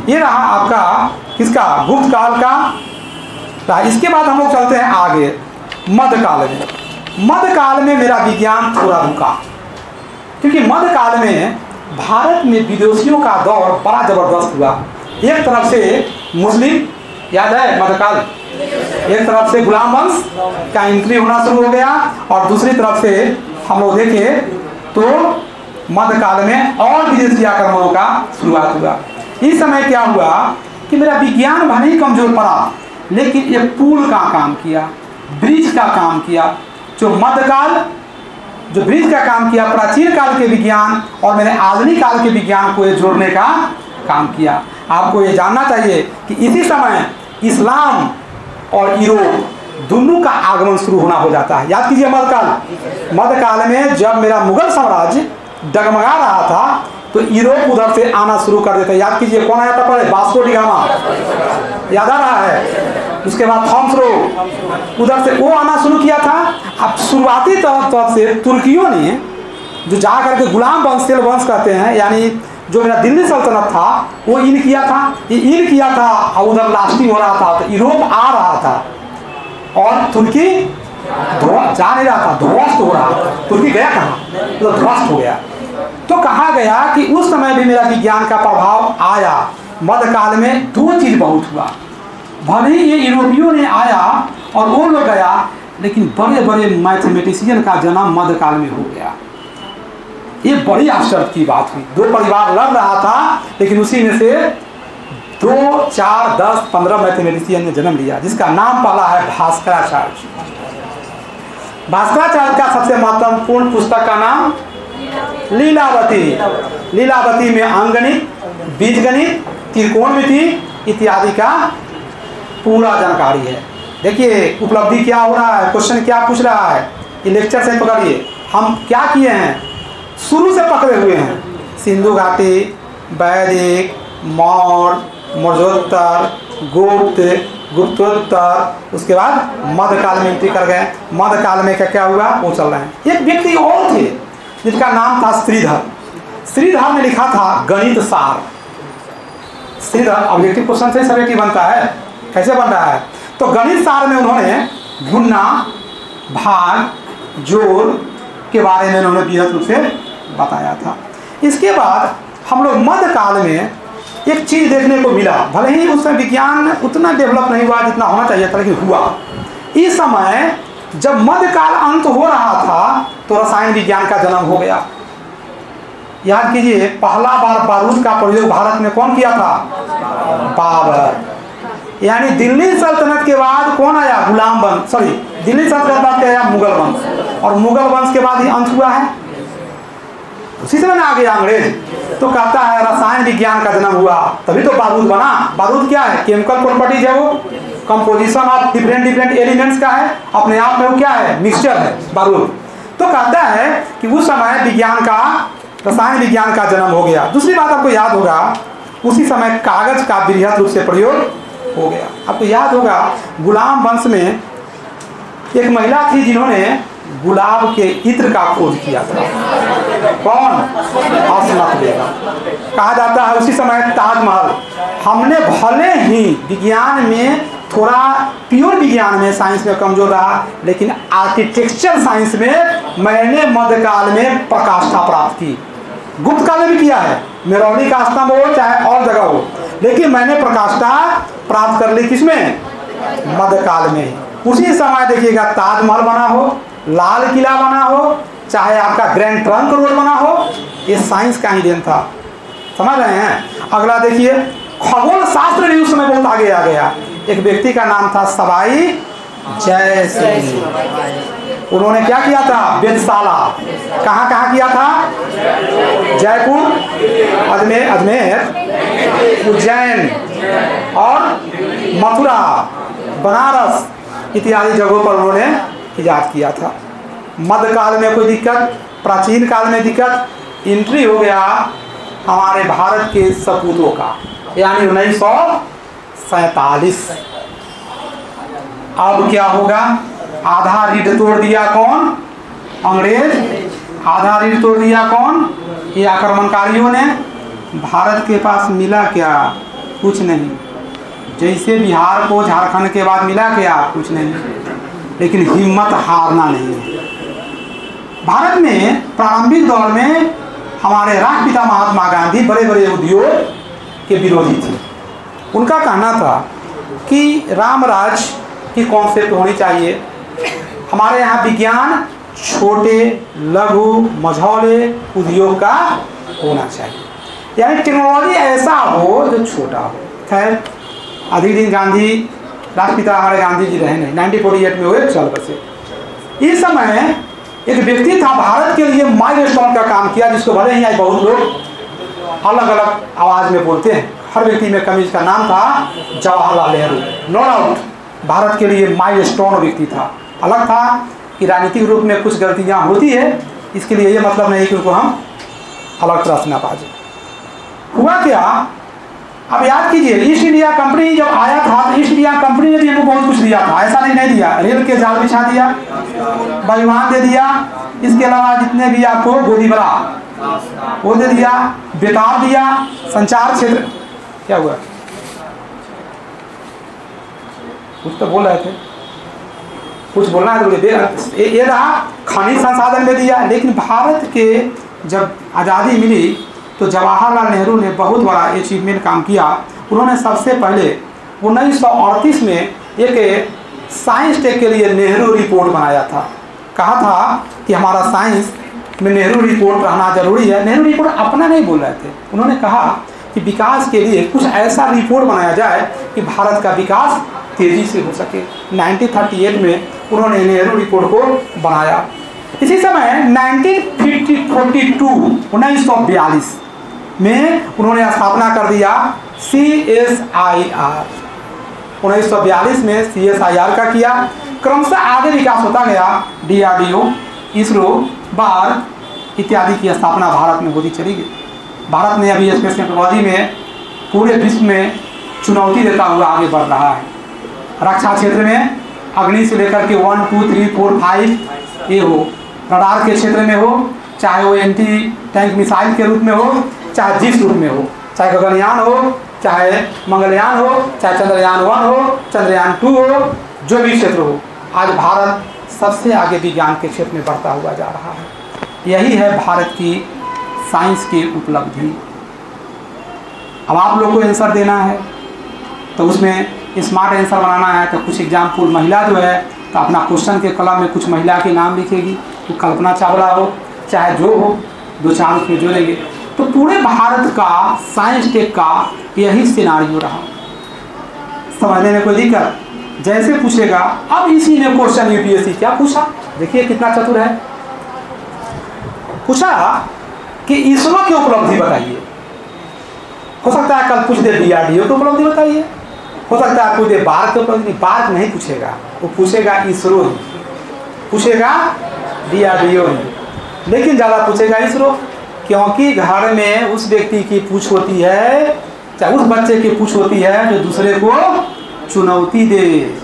ये रहा आपका किसका, गुप्त काल का। इसके बाद हम लोग चलते हैं आगे मध्यकाल में। मध्यकाल में मेरा विज्ञान थोड़ा रुका, क्योंकि मध्यकाल में भारत में विदेशियों का दौर बड़ा जबरदस्त हुआ। एक तरफ से मुस्लिम, याद है मध्यकाल, एक तरफ से गुलाम वंश का एंट्री होना शुरू हो गया, और दूसरी तरफ से हम लोग देखें तो मध्यकाल में और विदेशी आक्रमणों का शुरुआत हुआ। इस समय क्या हुआ कि मेरा विज्ञान भले ही कमजोर पड़ा, लेकिन ये पुल का काम किया, ब्रिज का काम किया। जो मध्यकाल, जो ब्रिज का काम किया, प्राचीन काल के विज्ञान और मैंने आधुनिक काल के विज्ञान को ये जोड़ने का काम किया। आपको ये जानना चाहिए कि इसी समय इस्लाम और यूरोप दोनों का आगमन शुरू होना हो जाता है। याद कीजिए मध्यकाल, मध्यकाल में जब मेरा मुगल साम्राज्य डगमगा रहा था तो यूरोप उधर से आना शुरू कर देता है। याद कीजिए कौन आया था पहले, वास्को डी गामा, याद आ रहा है। उसके बाद थॉमस रो, उधर से वो आना शुरू किया था। अब शुरुआती तौर से तुर्कियों ने जो जा करके गुलाम वंश, सेल वंश कहते हैं, यानी जो मेरा दिल्ली सल्तनत था वो इन किया था, ये इन किया था, और उधर लास्टिंग हो रहा था, तो यूरोप आ रहा था और तुर्की जा नहीं रहा था, ध्वस्त हो रहा था। तुर्की गया कहाँ, तो ध्वस्त हो गया। तो कहा गया कि उस समय भी मेरा विज्ञान का प्रभाव आया। मध्यकाल में दो चीज बहुत हुआ, भले ही ये यूरोपियों ने आया और वो लोग गया, लेकिन बड़े बड़े मैथमेटिशियन का जन्म मध्यकाल में हो गया। ये बड़ी आश्चर्य की बात हुई। दो परिवार लड़ रहा था, लेकिन उसी में से 2, 4, 10, 15 मैथमेटिशियन ने जन्म लिया, जिसका नाम पहला है भास्कराचार्य। भास्कराचार्य का सबसे महत्वपूर्ण पुस्तक का नाम लीलावती। लीलावती में अंकगणित, बीजगणित, त्रिकोणमिति इत्यादि का पूरा जानकारी है। देखिए उपलब्धि क्या हो रहा है, क्वेश्चन क्या पूछ रहा है, ये लेक्चर से पकड़िए। हम क्या किए हैं, शुरू से पकड़े हुए हैं। सिंधु घाटी, वैदिक, मौर्य, मौर्योत्तर, गुप्त, गुप्तोत्तर, उसके बाद मध्यकाल में एंट्री कर गए। मध्यकाल में क्या क्या हुआ वो चल रहे हैं। एक व्यक्ति और थे जिसका नाम था श्रीधर। श्रीधर ने लिखा था गणित सार। श्रीधर ऑब्जेक्टिव क्वेश्चन से सब्जेक्टिव बनता है, कैसे बन रहा है, तो गणित सार में उन्होंने गुणा, भाग, जोड़ के बारे में उन्होंने विशद रूप से बताया था। इसके बाद हम लोग मध्यकाल में एक चीज देखने को मिला, भले ही उसमें विज्ञान उतना डेवलप नहीं हुआ जितना होना चाहिए था, लेकिन हुआ। इस समय जब मध्यकाल अंत हो रहा था तो रसायन विज्ञान का जन्म हो गया। याद कीजिए पहला बार बारूद का प्रयोग भारत में कौन किया था, बाबर। यानी दिल्ली सल्तनत के बाद कौन आया, गुलाम वंश, सॉरी दिल्ली सल्तनत के बाद आया मुगल वंश, और मुगल वंश के बाद ही अंत हुआ है। उसी समय में आ गया अंग्रेज। तो कहता है रसायन विज्ञान का जन्म हुआ, तभी तो बारूद बना। बारूद क्या है, केमिकल प्रॉपर्टीज है, वो कंपोजिशन ऑफ डिफरेंट एलिमेंट्स का है, अपने आप में वो क्या है, मिक्सचर है बारूद। तो कहता है कि उस समय विज्ञान का, रसायन विज्ञान का जन्म हो गया। दूसरी बात आपको याद होगा, उसी समय कागज का बृहद रूप से प्रयोग हो गया। आपको याद होगा गुलाम वंश में एक महिला थी जिन्होंने गुलाब के इत्र का खोज किया था। कौन, अस्मत बेगम। कहा जाता है उसी समय ताजमहल, हमने भले ही विज्ञान में थोड़ा प्योर विज्ञान में, साइंस में कमजोर रहा, लेकिन आर्किटेक्चर साइंस में मैंने मध्यकाल में प्रकाष्ठा प्राप्त की। गुप्त काल में भी किया है, मेरौली का स्तंभ हो चाहे और जगह हो, लेकिन मैंने प्रकाष्ठा प्राप्त कर ली किसमें, मध्यकाल में। उसी समय देखिएगा ताजमहल बना हो, लाल किला बना हो, चाहे आपका ग्रैंड ट्रंक रोड बना हो, ये साइंस का ही देन था। समझ रहे हैं। अगला देखिए खगोल शास्त्र भी उस समय बहुत आगे आ गया। एक व्यक्ति का नाम था सवाई जय सिंह। उन्होंने क्या किया था? वेधशाला कहाँ कहाँ किया था? जयपुर, अजमेर, उज्जैन और मथुरा, बनारस इत्यादि जगहों पर उन्होंने इजाद किया था। मध्यकाल में कोई दिक्कत, प्राचीन काल में दिक्कत, एंट्री हो गया हमारे भारत के सपूतों का, यानी 1947। अब क्या होगा? आधा रीढ़ तोड़ दिया कौन? अंग्रेज। आधा रीढ़ तोड़ दिया कौन? ये आक्रमणकारियों ने। भारत के पास मिला क्या? कुछ नहीं। जैसे बिहार को झारखंड के बाद मिला क्या? कुछ नहीं। लेकिन हिम्मत हारना नहीं है। भारत में प्रारंभिक दौर में हमारे राष्ट्रपिता महात्मा गांधी बड़े बड़े उद्योग के विरोधी थे। उनका कहना था कि राम राज की कॉन्सेप्ट होनी चाहिए। हमारे यहाँ विज्ञान छोटे लघु मझौले उद्योग का होना चाहिए, यानी टेक्नोलॉजी ऐसा हो जो छोटा हो। खैर अधिक दिन गांधी, राष्ट्रपिता हमारे गांधी जी रहे नहीं, 1948 में हुए, चल बसे। इस समय एक व्यक्ति था भारत के लिए माइलस्टोन का काम किया, जिसको भले ही आज बहुत लोग अलग अलग आवाज में बोलते हैं। हर व्यक्ति में कमी, इसका नाम था जवाहरलाल नेहरू। नो डाउट भारत के लिए माइलस्टोन व्यक्ति था। अलग था कि राजनीतिक रूप में कुछ गलतियां होती है, इसके लिए ये मतलब नहीं कि उनको हम अलग तरह से ना बाजे। हुआ क्या? अब याद कीजिए, ईस्ट इंडिया कंपनी जब आया था तो ईस्ट इंडिया कंपनी ने भी हमको बहुत कुछ दिया था, ऐसा नहीं दिया। रेल के जाल बिछा दिया, वायुयान दे दिया, इसके अलावा जितने भी आपको गोदी बड़ा वो दे दिया, बेतार दिया, संचार क्षेत्र। क्या हुआ? कुछ तो बोल रहे थे, कुछ बोलना है तो ये रहा। खनिज संसाधन में दिया। लेकिन भारत के जब आज़ादी मिली तो जवाहरलाल नेहरू ने बहुत बड़ा अचीवमेंट काम किया। उन्होंने सबसे पहले 1938 में एक साइंस टेक के लिए नेहरू रिपोर्ट बनाया था। कहा था कि हमारा साइंस में नेहरू रिपोर्ट रहना जरूरी है। नेहरू रिपोर्ट अपना नहीं बोल रहे थे, उन्होंने कहा कि विकास के लिए कुछ ऐसा रिपोर्ट बनाया जाए कि भारत का विकास तेजी से हो सके। 1938 में उन्होंने नेहरू रिपोर्ट को बनाया। इसी समय 1942 में उन्होंने स्थापना कर दिया CSIR। 1942 में CSIR का किया। क्रमशः आगे विकास होता गया। DRDO, इसरो, बार इत्यादि की स्थापना भारत में होती चली गई। भारत ने अभी स्पेस टेक्नोलॉजी में पूरे विश्व में चुनौती देता हुआ आगे बढ़ रहा है। रक्षा क्षेत्र में अग्नि से लेकर के 1, 2, 3, 4, 5 ये हो, रडार के क्षेत्र में हो, चाहे वो एंटी टैंक मिसाइल के रूप में हो, चाहे जिस रूप में हो, चाहे गगनयान हो, चाहे मंगलयान हो, चाहे चंद्रयान 1 हो, चंद्रयान 2 हो, जो भी क्षेत्र हो, आज भारत सबसे आगे विज्ञान के क्षेत्र में बढ़ता हुआ जा रहा है। यही है भारत की साइंस की उपलब्धि। अब आप लोग को आंसर देना है तो उसमें स्मार्ट आंसर बनाना है तो कुछ एग्जाम्पल, महिला जो है तो अपना क्वेश्चन के कलम में कुछ महिला के नाम लिखेगी, तो कल्पना चावला हो चाहे जो हो, 2-4 उसमें जोड़ेंगे। तो पूरे भारत का साइंस टेक का यही सिनारियो रहा। समझने में कोई दिक्कत? जैसे पूछेगा, अब इसी में क्वेश्चन यूपीएससी क्या पूछा, देखिए कितना चतुर है। पूछा कि इसरो की उपलब्धि बताइए। हो सकता है कल पूछ दे DRDO की उपलब्धि बताइए, हो सकता है पूछ दे बार्क की उपलब्धि। बार्क नहीं पूछेगा, वो पूछेगा इसरो ही, पूछेगा DRDO ही, लेकिन ज़्यादा पूछेगा इसरो, क्योंकि घर में उस व्यक्ति की पूछ होती है, चाहे उस बच्चे की पूछ होती है जो दूसरे को चुनौती दे।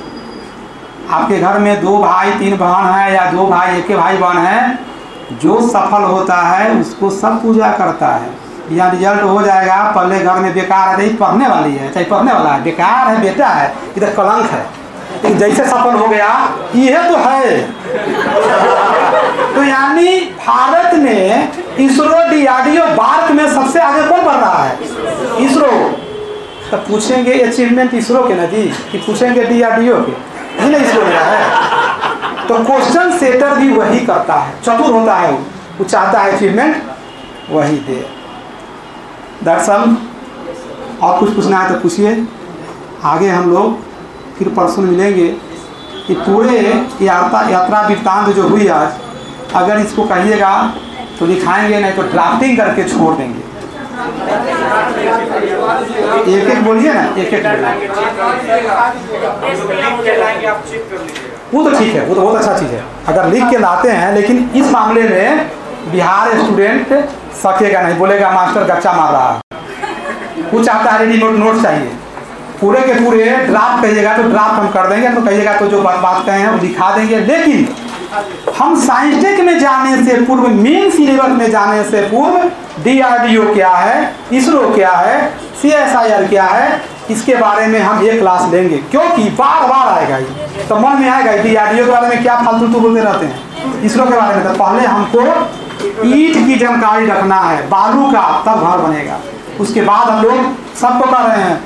आपके घर में 2 भाई 3 बहन है या 2 भाई 1 भाई बहन है, जो सफल होता है उसको सब पूजा करता है। यहाँ रिजल्ट हो जाएगा, पहले घर में बेकार है, पढ़ने वाली है, चाहे पढ़ने वाला है, बेकार है बेटा है, इधर कलंक है। लेकिन जैसे सफल हो गया, यह तो है। तो यानी भारत में इसरो, DRDO, बार्क में सबसे आगे कौन बढ़ रहा है? इसरो। तो पूछेंगे अचीवमेंट इसरो के ना जी, कि पूछेंगे DRDO के? नहीं ना, इसरो मेरा है। तो क्वेश्चन सेटर भी वही करता है, चतुर होता है, वो चाहता है अचीवमेंट वही दे। दरअसल और कुछ पूछना है तो पूछिए, आगे हम लोग फिर परसों मिलेंगे। कि पूरे यात्रा वृत्तांत जो हुई आज, अगर इसको कहिएगा तो लिखाएंगे, नहीं तो ड्राफ्टिंग करके छोड़ देंगे। एक एक बोलिए ना, एक एक वो तो ठीक है, वो तो बहुत अच्छा चीज़ है अगर लिख के लाते हैं। लेकिन इस मामले में बिहार स्टूडेंट सकेगा नहीं, बोलेगा मास्टर गच्चा मार रहा है। वो चाहता है रेडी नोट चाहिए, पूरे के पूरे ड्राफ्ट कहिएगा तो ड्राफ्ट हम कर देंगे, तो कहिएगा तो जो बात कहें हैं वो दिखा देंगे। लेकिन हम साइंस टेक में जाने से पूर्व, मेन सिलेबस में जाने से पूर्व DRDO क्या है, इसरो क्या है, CSIR क्या है, इसके बारे में हम एक क्लास लेंगे। क्योंकि बार बार आएगा ये, तो मन में आएगा DRDO के बारे में क्या फालतू तो बोलते रहते हैं, इसरो के बारे में। तो पहले हमको ईंट की जानकारी रखना है, बालू का, तब घर बनेगा। उसके बाद हम लोग सबको कर रहे हैं,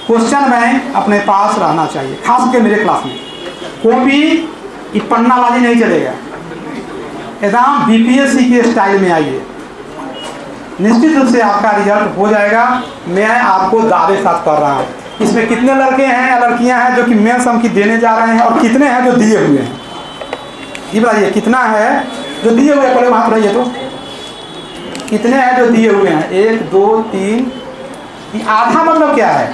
क्वेश्चन बैंक अपने पास रहना चाहिए। खास करके मेरे क्लास में कॉपी पन्नाबाजी नहीं चलेगा, एकदम BPSC के स्टाइल में आइए, निश्चित रूप से आपका रिजल्ट हो जाएगा। मैं आपको दावे साथ कर रहा हूँ। इसमें कितने लड़के हैं या लड़कियां हैं जो कि मेंस हम की देने जा रहे हैं, और कितने हैं जो दिए हुए हैं, ये बताइए कितना है जो दिए हुए हैं? पहले वहाँ पर रहिए, तो कितने हैं जो दिए हुए हैं? 1 2 3, आधा मतलब क्या है?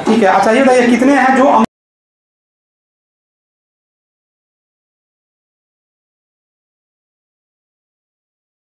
ठीक है, अच्छा ये बताइए कितने हैं जो